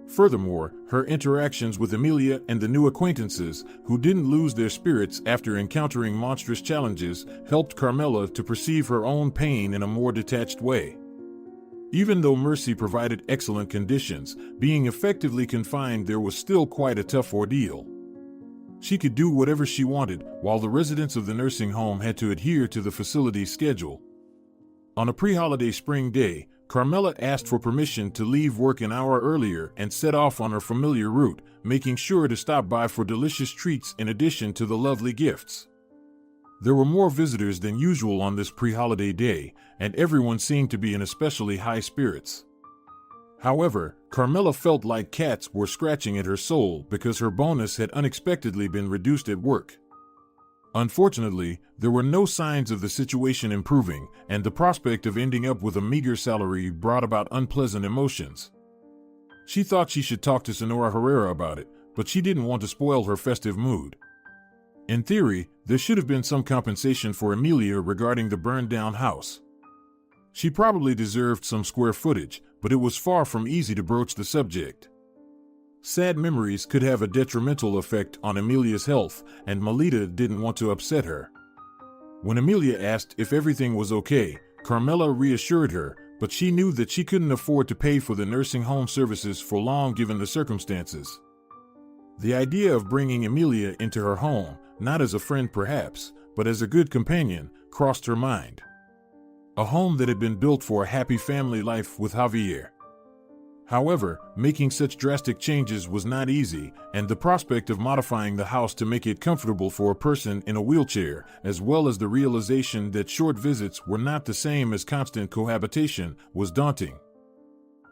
Speaker 2: Furthermore, her interactions with Emilia and the new acquaintances, who didn't lose their spirits after encountering monstrous challenges, helped Carmela to perceive her own pain in a more detached way. Even though Mercy provided excellent conditions, being effectively confined there was still quite a tough ordeal. She could do whatever she wanted, while the residents of the nursing home had to adhere to the facility's schedule. On a pre-holiday spring day, Carmela asked for permission to leave work an hour earlier and set off on her familiar route, making sure to stop by for delicious treats in addition to the lovely gifts. There were more visitors than usual on this pre-holiday day, and everyone seemed to be in especially high spirits. However, Carmela felt like cats were scratching at her soul because her bonus had unexpectedly been reduced at work. Unfortunately, there were no signs of the situation improving, and the prospect of ending up with a meager salary brought about unpleasant emotions. She thought she should talk to Senora Herrera about it, but she didn't want to spoil her festive mood. In theory, there should have been some compensation for Emilia regarding the burned-down house. She probably deserved some square footage, but it was far from easy to broach the subject. Sad memories could have a detrimental effect on Emilia's health, and Melita didn't want to upset her. When Emilia asked if everything was okay, Carmela reassured her, but she knew that she couldn't afford to pay for the nursing home services for long given the circumstances. The idea of bringing Emilia into her home, not as a friend perhaps, but as a good companion, crossed her mind. A home that had been built for a happy family life with Javier. However, making such drastic changes was not easy, and the prospect of modifying the house to make it comfortable for a person in a wheelchair, as well as the realization that short visits were not the same as constant cohabitation, was daunting.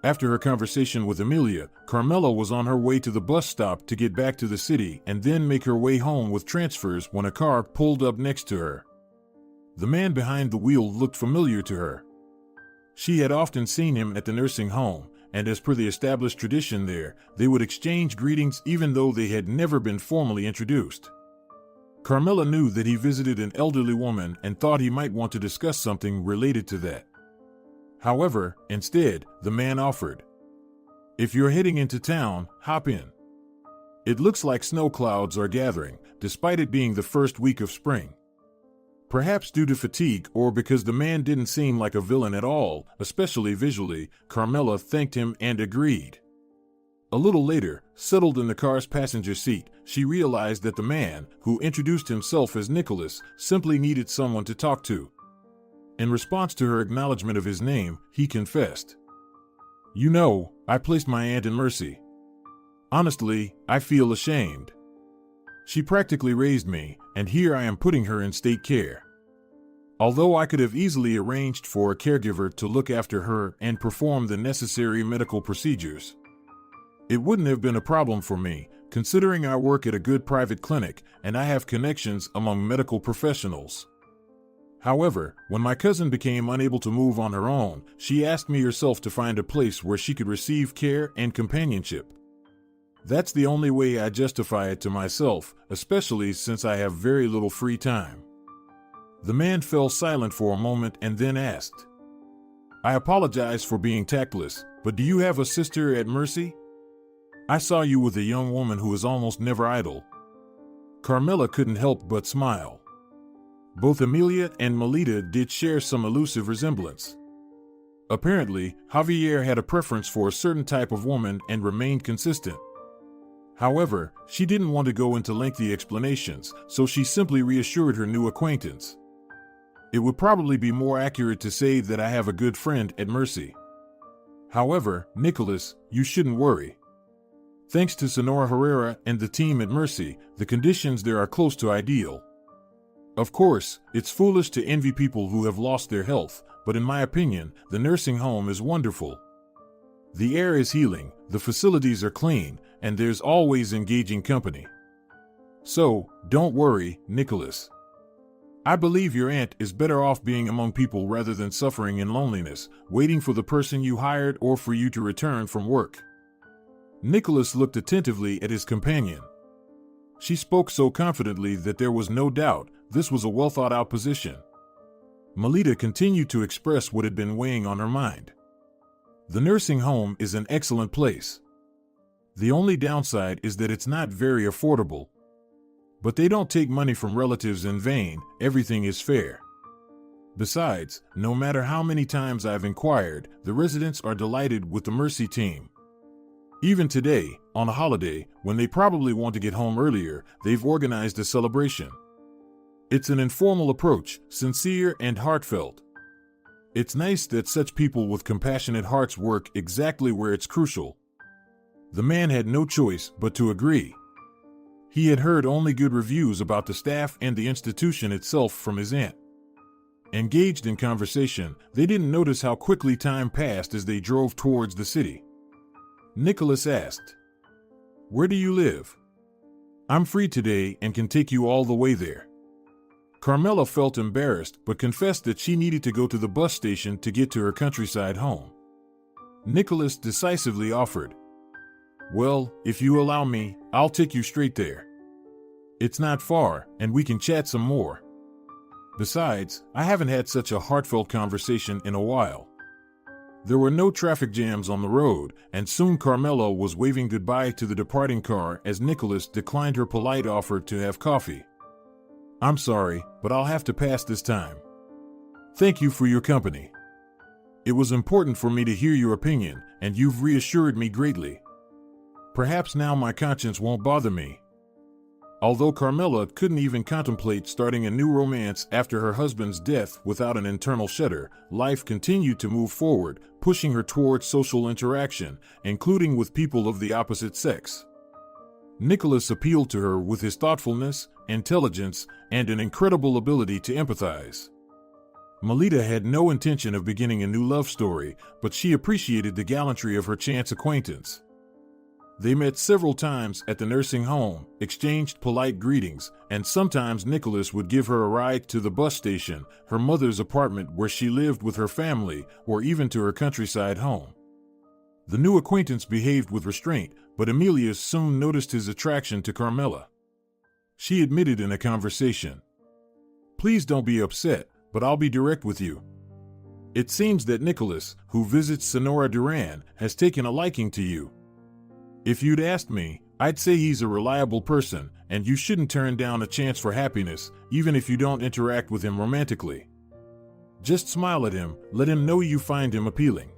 Speaker 2: After her conversation with Emilia, Carmela was on her way to the bus stop to get back to the city and then make her way home with transfers when a car pulled up next to her. The man behind the wheel looked familiar to her. She had often seen him at the nursing home, and as per the established tradition there, they would exchange greetings even though they had never been formally introduced. Carmela knew that he visited an elderly woman and thought he might want to discuss something related to that. However, instead, the man offered, "If you're heading into town, hop in. It looks like snow clouds are gathering, despite it being the first week of spring." Perhaps due to fatigue or because the man didn't seem like a villain at all, especially visually, Carmela thanked him and agreed. A little later, settled in the car's passenger seat, she realized that the man, who introduced himself as Nicholas, simply needed someone to talk to. In response to her acknowledgement of his name, he confessed, "You know, I placed my aunt in Mercy. Honestly, I feel ashamed. She practically raised me, and here I am putting her in state care. Although I could have easily arranged for a caregiver to look after her and perform the necessary medical procedures. It wouldn't have been a problem for me, considering I work at a good private clinic and I have connections among medical professionals. However, when my cousin became unable to move on her own, she asked me herself to find a place where she could receive care and companionship. That's the only way I justify it to myself, especially since I have very little free time." The man fell silent for a moment and then asked, "I apologize for being tactless, but do you have a sister at Mercy? I saw you with a young woman who is almost never idle." Carmela couldn't help but smile. Both Amelia and Melita did share some elusive resemblance. Apparently, Javier had a preference for a certain type of woman and remained consistent. However, she didn't want to go into lengthy explanations, so she simply reassured her new acquaintance. "It would probably be more accurate to say that I have a good friend at Mercy. However, Nicholas, you shouldn't worry. Thanks to Sonora Herrera and the team at Mercy, the conditions there are close to ideal. Of course, it's foolish to envy people who have lost their health, but in my opinion, the nursing home is wonderful. The air is healing, the facilities are clean, and there's always engaging company. So, don't worry, Nicholas. I believe your aunt is better off being among people rather than suffering in loneliness, waiting for the person you hired or for you to return from work." Nicholas looked attentively at his companion. She spoke so confidently that there was no doubt this was a well-thought-out position. Melita continued to express what had been weighing on her mind. "The nursing home is an excellent place. The only downside is that it's not very affordable. But they don't take money from relatives in vain, everything is fair. Besides, no matter how many times I've inquired, the residents are delighted with the Mercy team. Even today, on a holiday, when they probably want to get home earlier, they've organized a celebration. It's an informal approach, sincere and heartfelt. It's nice that such people with compassionate hearts work exactly where it's crucial." The man had no choice but to agree. He had heard only good reviews about the staff and the institution itself from his aunt. Engaged in conversation, they didn't notice how quickly time passed as they drove towards the city. Nicholas asked, "Where do you live? I'm free today and can take you all the way there." Carmela felt embarrassed but confessed that she needed to go to the bus station to get to her countryside home. Nicholas decisively offered, "Well, if you allow me, I'll take you straight there. It's not far, and we can chat some more. Besides, I haven't had such a heartfelt conversation in a while." There were no traffic jams on the road, and soon Carmela was waving goodbye to the departing car as Nicholas declined her polite offer to have coffee. "I'm sorry, but I'll have to pass this time. Thank you for your company. It was important for me to hear your opinion, and you've reassured me greatly. Perhaps now my conscience won't bother me." Although Carmela couldn't even contemplate starting a new romance after her husband's death without an internal shudder, life continued to move forward, pushing her towards social interaction, including with people of the opposite sex. Nicholas appealed to her with his thoughtfulness, intelligence, and an incredible ability to empathize. Melita had no intention of beginning a new love story, but she appreciated the gallantry of her chance acquaintance. They met several times at the nursing home, exchanged polite greetings, and sometimes Nicholas would give her a ride to the bus station, her mother's apartment where she lived with her family, or even to her countryside home. The new acquaintance behaved with restraint, but Amelia soon noticed his attraction to Carmela. She admitted in a conversation, "Please don't be upset, but I'll be direct with you. It seems that Nicholas, who visits Sonora Duran, has taken a liking to you. If you'd asked me, I'd say he's a reliable person, and you shouldn't turn down a chance for happiness, even if you don't interact with him romantically. Just smile at him, let him know you find him appealing.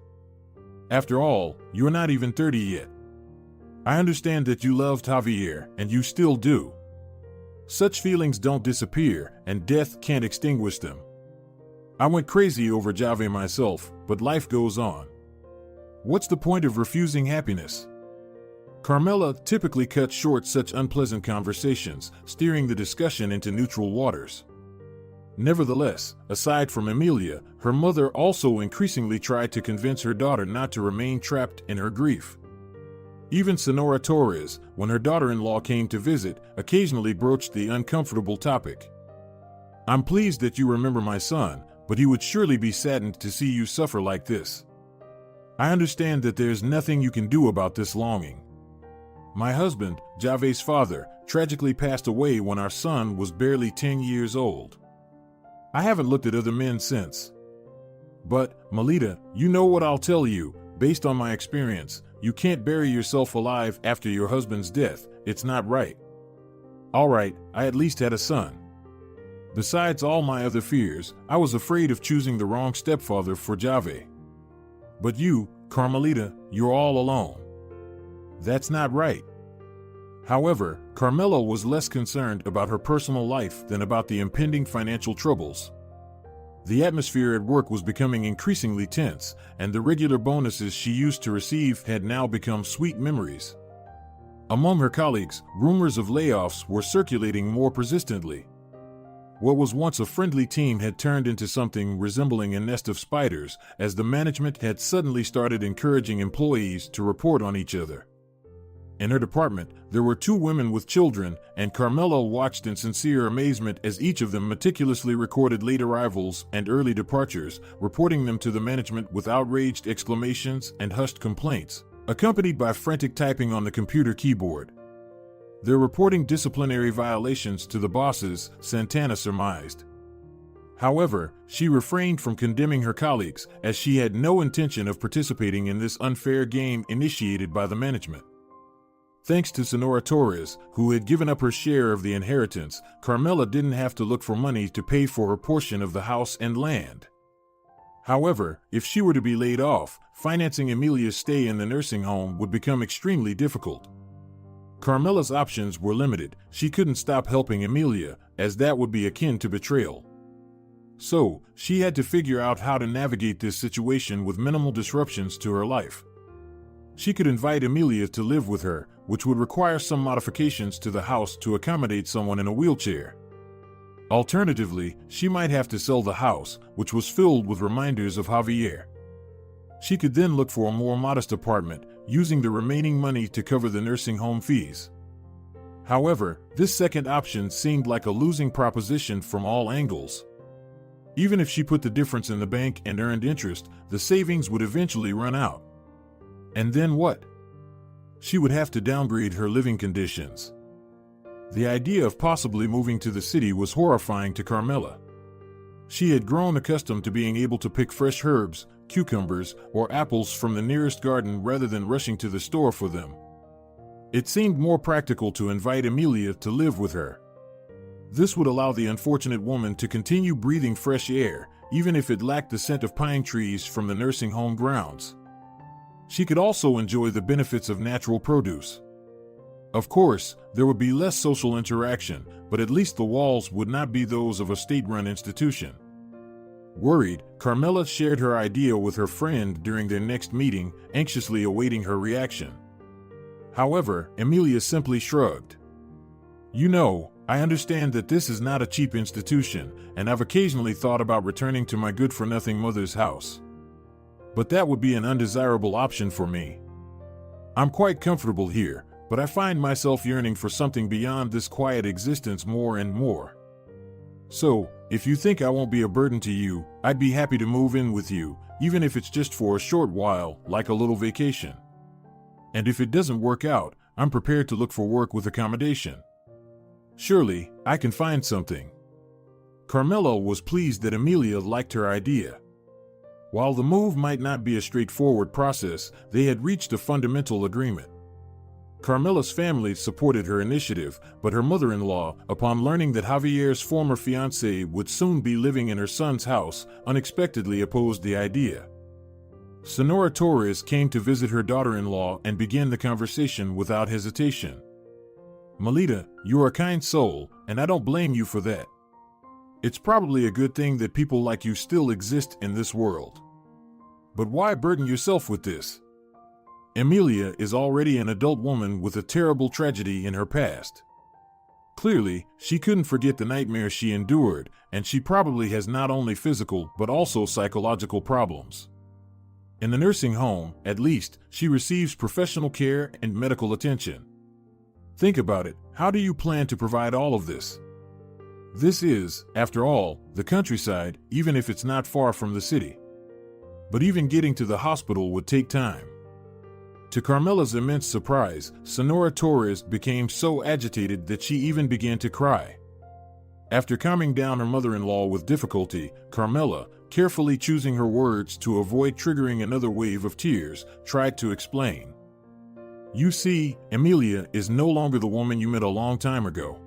Speaker 2: After all, you're not even 30 yet. I understand that you loved Javier, and you still do. Such feelings don't disappear, and death can't extinguish them. I went crazy over Javier myself, but life goes on. What's the point of refusing happiness? Carmela typically cuts short such unpleasant conversations, steering the discussion into neutral waters. Nevertheless, aside from Emilia, her mother also increasingly tried to convince her daughter not to remain trapped in her grief. Even Senora Torres, when her daughter-in-law came to visit, occasionally broached the uncomfortable topic. I'm pleased that you remember my son, but he would surely be saddened to see you suffer like this. I understand that there's nothing you can do about this longing. My husband, Javier's father, tragically passed away when our son was barely 10 years old. I haven't looked at other men since. But, Melita, you know what I'll tell you, based on my experience, you can't bury yourself alive after your husband's death. It's not right. All right, I at least had a son. Besides all my other fears, I was afraid of choosing the wrong stepfather for Javier. But you, Carmelita, you're all alone. That's not right. However, Carmela was less concerned about her personal life than about the impending financial troubles. The atmosphere at work was becoming increasingly tense, and the regular bonuses she used to receive had now become sweet memories. Among her colleagues, rumors of layoffs were circulating more persistently. What was once a friendly team had turned into something resembling a nest of spiders, as the management had suddenly started encouraging employees to report on each other. In her department, there were 2 women with children, and Carmela watched in sincere amazement as each of them meticulously recorded late arrivals and early departures, reporting them to the management with outraged exclamations and hushed complaints, accompanied by frantic typing on the computer keyboard. They're reporting disciplinary violations to the bosses, Santana surmised. However, she refrained from condemning her colleagues, as she had no intention of participating in this unfair game initiated by the management. Thanks to Senora Torres, who had given up her share of the inheritance, Carmela didn't have to look for money to pay for her portion of the house and land. However, if she were to be laid off, financing Emilia's stay in the nursing home would become extremely difficult. Carmela's options were limited. She couldn't stop helping Emilia, as that would be akin to betrayal. So, she had to figure out how to navigate this situation with minimal disruptions to her life. She could invite Emilia to live with her, which would require some modifications to the house to accommodate someone in a wheelchair. Alternatively, she might have to sell the house, which was filled with reminders of Javier. She could then look for a more modest apartment, using the remaining money to cover the nursing home fees. However, this second option seemed like a losing proposition from all angles. Even if she put the difference in the bank and earned interest, the savings would eventually run out. And then what? She would have to downgrade her living conditions. The idea of possibly moving to the city was horrifying to Carmela. She had grown accustomed to being able to pick fresh herbs, cucumbers, or apples from the nearest garden rather than rushing to the store for them. It seemed more practical to invite Emilia to live with her. This would allow the unfortunate woman to continue breathing fresh air, even if it lacked the scent of pine trees from the nursing home grounds. She could also enjoy the benefits of natural produce. Of course, there would be less social interaction, but at least the walls would not be those of a state-run institution. Worried, Carmela shared her idea with her friend during their next meeting, anxiously awaiting her reaction. However, Emilia simply shrugged. You know, I understand that this is not a cheap institution, and I've occasionally thought about returning to my good-for-nothing mother's house. But that would be an undesirable option for me. I'm quite comfortable here, but I find myself yearning for something beyond this quiet existence more and more. So, if you think I won't be a burden to you, I'd be happy to move in with you, even if it's just for a short while, like a little vacation. And if it doesn't work out, I'm prepared to look for work with accommodation. Surely, I can find something. Carmela was pleased that Emilia liked her idea. While the move might not be a straightforward process, they had reached a fundamental agreement. Carmela's family supported her initiative, but her mother-in-law, upon learning that Javier's former fiancée would soon be living in her son's house, unexpectedly opposed the idea. Sonora Torres came to visit her daughter-in-law and began the conversation without hesitation. "Melita, you are a kind soul, and I don't blame you for that. It's probably a good thing that people like you still exist in this world. But why burden yourself with this? Emilia is already an adult woman with a terrible tragedy in her past. Clearly, she couldn't forget the nightmare she endured, and she probably has not only physical but also psychological problems. In the nursing home, at least, she receives professional care and medical attention. Think about it, how do you plan to provide all of this? This is, after all, the countryside, even if it's not far from the city. But even getting to the hospital would take time." To Carmela's immense surprise, Sonora Torres became so agitated that she even began to cry. After calming down her mother-in-law with difficulty, Carmela, carefully choosing her words to avoid triggering another wave of tears, tried to explain. "You see, Emilia is no longer the woman you met a long time ago.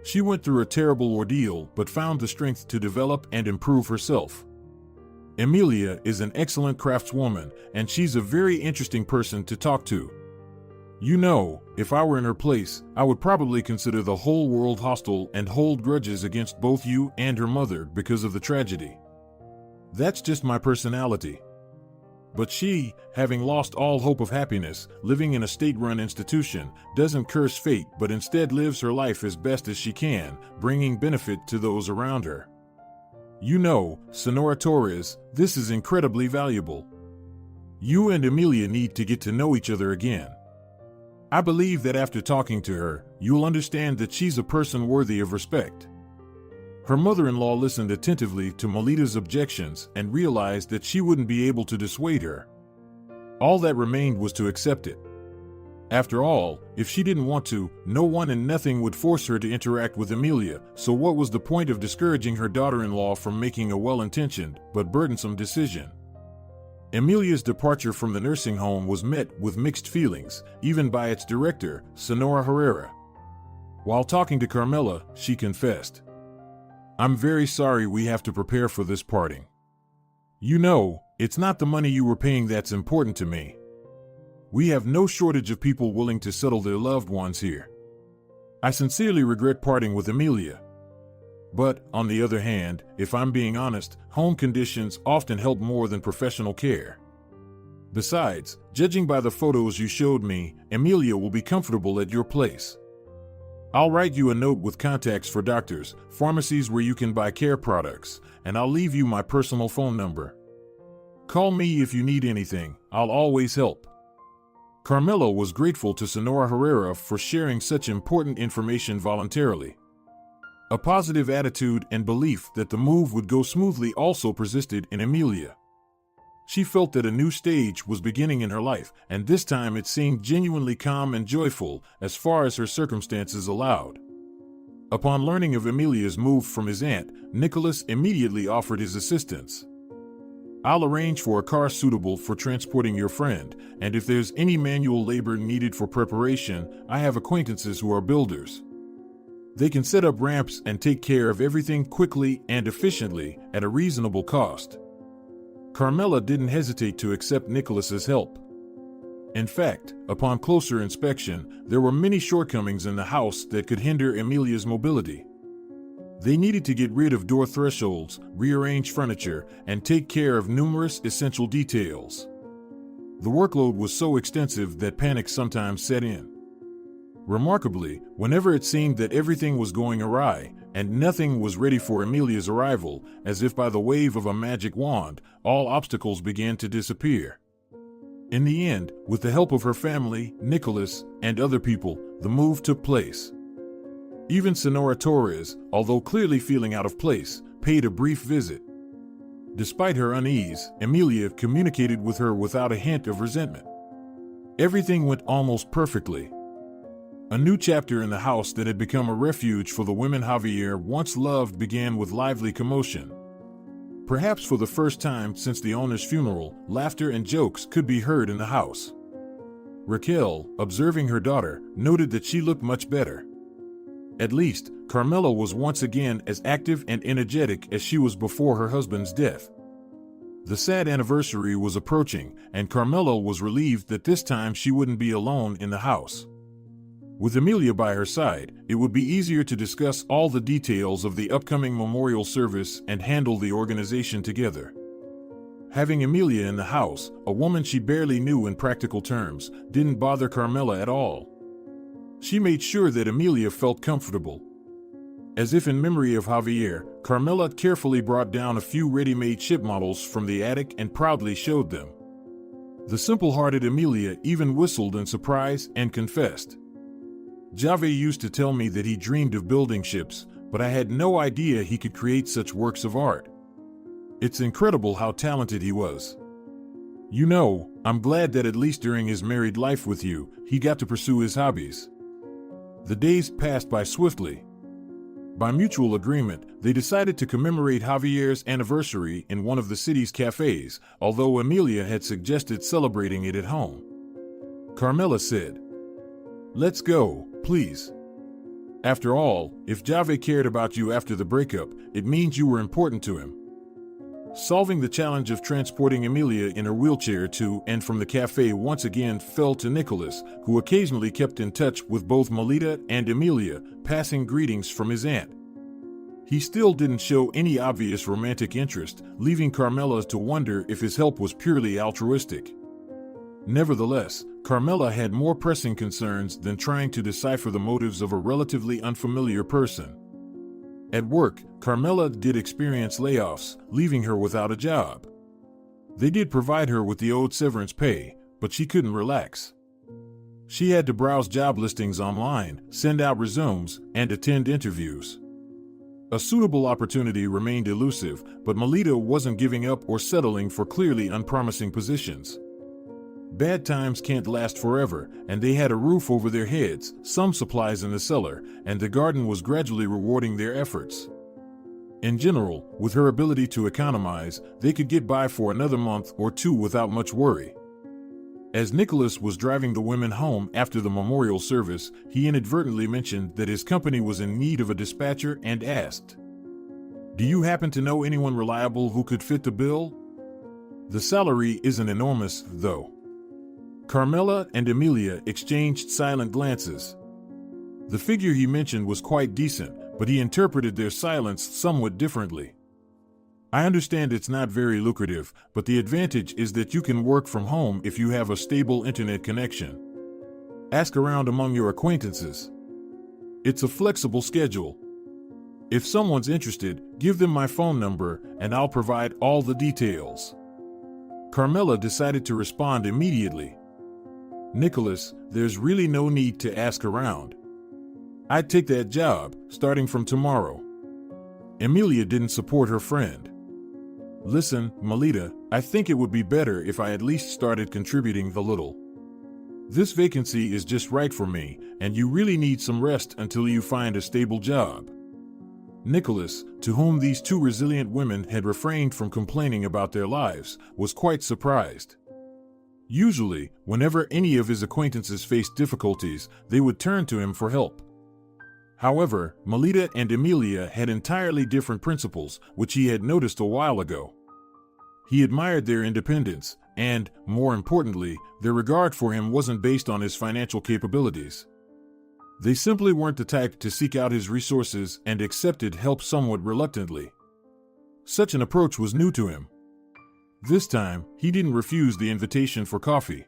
Speaker 2: She went through a terrible ordeal but found the strength to develop and improve herself. Emilia is an excellent craftswoman, and she's a very interesting person to talk to. You know, if I were in her place, I would probably consider the whole world hostile and hold grudges against both you and her mother because of the tragedy. That's just my personality. But she, having lost all hope of happiness, living in a state-run institution, doesn't curse fate but instead lives her life as best as she can, bringing benefit to those around her. You know, Sonora Torres, this is incredibly valuable. You and Emilia need to get to know each other again. I believe that after talking to her, you'll understand that she's a person worthy of respect." Her mother-in-law listened attentively to Melita's objections and realized that she wouldn't be able to dissuade her. All that remained was to accept it. After all, if she didn't want to, no one and nothing would force her to interact with Emilia, so what was the point of discouraging her daughter-in-law from making a well-intentioned but burdensome decision? Emilia's departure from the nursing home was met with mixed feelings, even by its director, Sonora Herrera. While talking to Carmela, she confessed, "I'm very sorry we have to prepare for this parting. You know, it's not the money you were paying that's important to me. We have no shortage of people willing to settle their loved ones here. I sincerely regret parting with Emilia. But, on the other hand, if I'm being honest, home conditions often help more than professional care. Besides, judging by the photos you showed me, Emilia will be comfortable at your place. I'll write you a note with contacts for doctors, pharmacies where you can buy care products, and I'll leave you my personal phone number. Call me if you need anything, I'll always help." Carmela was grateful to Sonora Herrera for sharing such important information voluntarily. A positive attitude and belief that the move would go smoothly also persisted in Emilia. She felt that a new stage was beginning in her life, and this time it seemed genuinely calm and joyful as far as her circumstances allowed. Upon learning of Emilia's move from his aunt, Nicholas immediately offered his assistance. "I'll arrange for a car suitable for transporting your friend, and if there's any manual labor needed for preparation, I have acquaintances who are builders. They can set up ramps and take care of everything quickly and efficiently at a reasonable cost." Carmela didn't hesitate to accept Nicholas's help. In fact, upon closer inspection, there were many shortcomings in the house that could hinder Emilia's mobility. They needed to get rid of door thresholds, rearrange furniture, and take care of numerous essential details. The workload was so extensive that panic sometimes set in. Remarkably, whenever it seemed that everything was going awry, and nothing was ready for Emilia's arrival, as if by the wave of a magic wand, all obstacles began to disappear. In the end, with the help of her family, Nicholas, and other people, the move took place. Even Sonora Torres, although clearly feeling out of place, paid a brief visit. Despite her unease, Emilia communicated with her without a hint of resentment. Everything went almost perfectly. A new chapter in the house that had become a refuge for the women Javier once loved began with lively commotion. Perhaps for the first time since the owner's funeral, laughter and jokes could be heard in the house. Raquel, observing her daughter, noted that she looked much better. At least, Carmela was once again as active and energetic as she was before her husband's death. The sad anniversary was approaching, and Carmela was relieved that this time she wouldn't be alone in the house. With Amelia by her side, it would be easier to discuss all the details of the upcoming memorial service and handle the organization together. Having Amelia in the house, a woman she barely knew in practical terms, didn't bother Carmela at all. She made sure that Amelia felt comfortable. As if in memory of Javier, Carmela carefully brought down a few ready-made ship models from the attic and proudly showed them. The simple-hearted Amelia even whistled in surprise and confessed, "Javier used to tell me that he dreamed of building ships, but I had no idea he could create such works of art. It's incredible how talented he was. You know, I'm glad that at least during his married life with you, he got to pursue his hobbies." The days passed by swiftly. By mutual agreement, they decided to commemorate Javier's anniversary in one of the city's cafes, although Amelia had suggested celebrating it at home. Carmela said, "Let's go, please. After all, if Javier cared about you after the breakup, it means you were important to him." Solving the challenge of transporting Amelia in her wheelchair to and from the cafe once again fell to Nicholas, who occasionally kept in touch with both Melita and Amelia, passing greetings from his aunt. He still didn't show any obvious romantic interest, leaving Carmela to wonder if his help was purely altruistic. Nevertheless, Carmela had more pressing concerns than trying to decipher the motives of a relatively unfamiliar person. At work, Carmela did experience layoffs, leaving her without a job. They did provide her with the owed severance pay, but she couldn't relax. She had to browse job listings online, send out resumes, and attend interviews. A suitable opportunity remained elusive, but Melita wasn't giving up or settling for clearly unpromising positions. Bad times can't last forever, and they had a roof over their heads, some supplies in the cellar, and the garden was gradually rewarding their efforts. In general, with her ability to economize, they could get by for another month or two without much worry. As Nicholas was driving the women home after the memorial service, he inadvertently mentioned that his company was in need of a dispatcher and asked, "Do you happen to know anyone reliable who could fit the bill? The salary isn't enormous, though." Carmela and Amelia exchanged silent glances. The figure he mentioned was quite decent, but he interpreted their silence somewhat differently. "I understand it's not very lucrative, but the advantage is that you can work from home if you have a stable internet connection. Ask around among your acquaintances. It's a flexible schedule. If someone's interested, give them my phone number and I'll provide all the details." Carmela decided to respond immediately. "Nicholas, there's really no need to ask around. I'd take that job, starting from tomorrow." Amelia didn't support her friend. "Listen, Melita, I think it would be better if I at least started contributing a little. This vacancy is just right for me, and you really need some rest until you find a stable job." Nicholas, to whom these two resilient women had refrained from complaining about their lives, was quite surprised. Usually, whenever any of his acquaintances faced difficulties, they would turn to him for help. However, Melita and Amelia had entirely different principles, which he had noticed a while ago. He admired their independence, and, more importantly, their regard for him wasn't based on his financial capabilities. They simply weren't the type to seek out his resources and accepted help somewhat reluctantly. Such an approach was new to him. This time, he didn't refuse the invitation for coffee.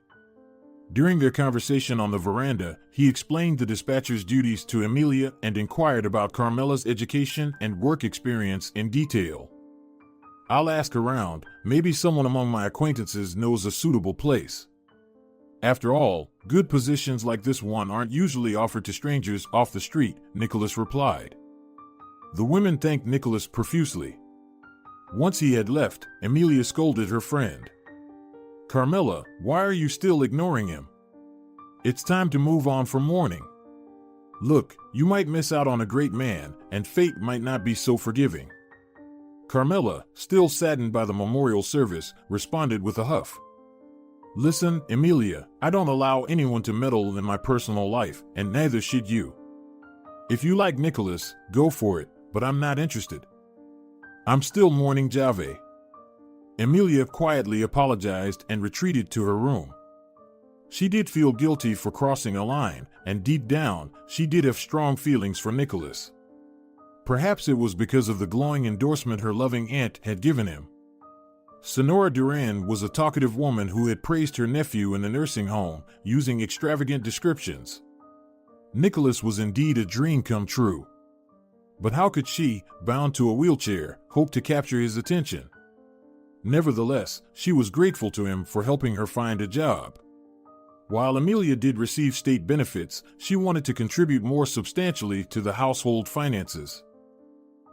Speaker 2: During their conversation on the veranda, he explained the dispatcher's duties to Amelia and inquired about Carmela's education and work experience in detail. "I'll ask around, maybe someone among my acquaintances knows a suitable place. After all, good positions like this one aren't usually offered to strangers off the street," Nicholas replied. The women thanked Nicholas profusely. Once he had left, Amelia scolded her friend. "Carmela, why are you still ignoring him? It's time to move on from mourning. Look, you might miss out on a great man, and fate might not be so forgiving." Carmela, still saddened by the memorial service, responded with a huff. Listen, Emilia, I don't allow anyone to meddle in my personal life, and neither should you. If you like Nicholas, go for it, but I'm not interested. I'm still mourning Javier. Emilia quietly apologized and retreated to her room. She did feel guilty for crossing a line, and deep down, she did have strong feelings for Nicholas. Perhaps it was because of the glowing endorsement her loving aunt had given him. Sonora Duran was a talkative woman who had praised her nephew in the nursing home, using extravagant descriptions. Nicholas was indeed a dream come true. But how could she, bound to a wheelchair, hope to capture his attention? Nevertheless, she was grateful to him for helping her find a job. While Emilia did receive state benefits, she wanted to contribute more substantially to the household finances.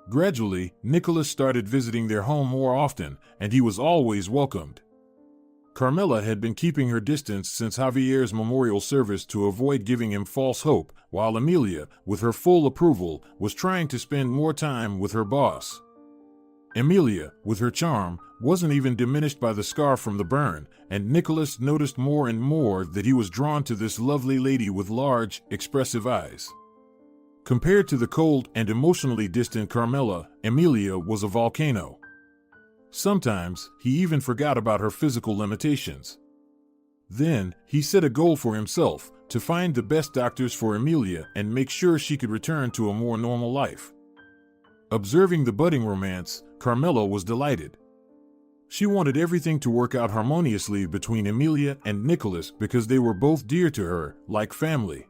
Speaker 2: Gradually, Nicholas started visiting their home more often, and he was always welcomed. Carmela had been keeping her distance since Javier's memorial service to avoid giving him false hope, while Emilia, with her full approval, was trying to spend more time with her boss. Emilia, with her charm, wasn't even diminished by the scar from the burn, and Nicholas noticed more and more that he was drawn to this lovely lady with large, expressive eyes. Compared to the cold and emotionally distant Carmela, Emilia was a volcano. Sometimes, he even forgot about her physical limitations. Then, he set a goal for himself, to find the best doctors for Emilia and make sure she could return to a more normal life. Observing the budding romance, Carmela was delighted. She wanted everything to work out harmoniously between Emilia and Nicholas because they were both dear to her, like family.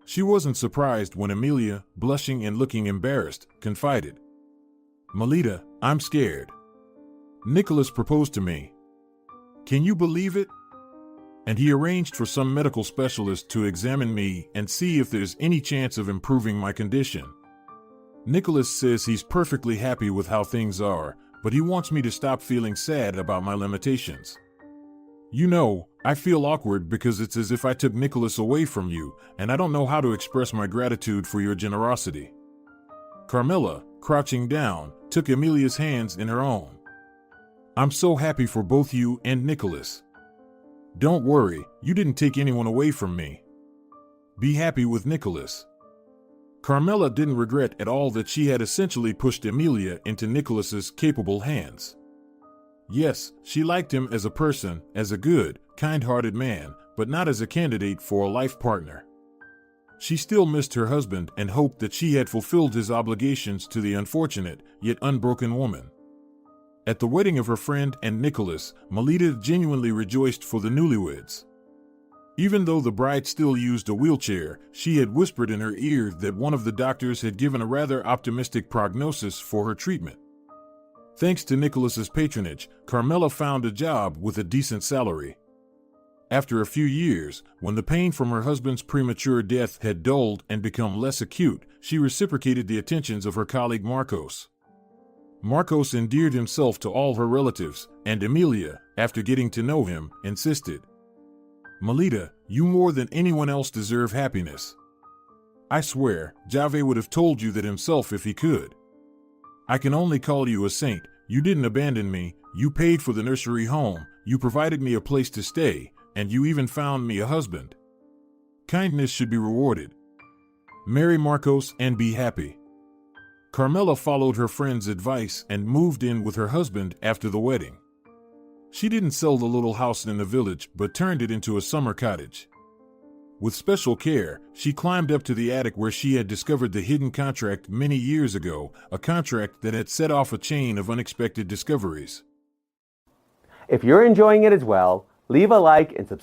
Speaker 2: She wasn't surprised when Emilia, blushing and looking embarrassed, confided, "Melita, I'm scared. Nicholas proposed to me. Can you believe it? And he arranged for some medical specialist to examine me and see if there's any chance of improving my condition. Nicholas says he's perfectly happy with how things are, but he wants me to stop feeling sad about my limitations. You know, I feel awkward because it's as if I took Nicholas away from you, and I don't know how to express my gratitude for your generosity." Carmela, crouching down, took Emilia's hands in her own. "I'm so happy for both you and Nicholas. Don't worry, you didn't take anyone away from me. Be happy with Nicholas." Carmela didn't regret at all that she had essentially pushed Emilia into Nicholas's capable hands. Yes, she liked him as a person, as a good, kind-hearted man, but not as a candidate for a life partner. She still missed her husband and hoped that she had fulfilled his obligations to the unfortunate, yet unbroken woman. At the wedding of her friend and Nicholas, Melita genuinely rejoiced for the newlyweds. Even though the bride still used a wheelchair, she had whispered in her ear that one of the doctors had given a rather optimistic prognosis for her treatment. Thanks to Nicholas's patronage, Carmela found a job with a decent salary. After a few years, when the pain from her husband's premature death had dulled and become less acute, she reciprocated the attentions of her colleague Marcos. Marcos endeared himself to all her relatives, and Emilia, after getting to know him, insisted, "Melita, you more than anyone else deserve happiness. I swear, Javier would have told you that himself if he could. I can only call you a saint. You didn't abandon me, you paid for the nursery home, you provided me a place to stay, and you even found me a husband. Kindness should be rewarded. Marry Marcos and be happy." Carmela followed her friend's advice and moved in with her husband after the wedding. She didn't sell the little house in the village, but turned it into a summer cottage. With special care, she climbed up to the attic where she had discovered the hidden contract many years ago, a contract that had set off a chain of unexpected discoveries.
Speaker 1: If you're enjoying it as well, leave a like and subscribe.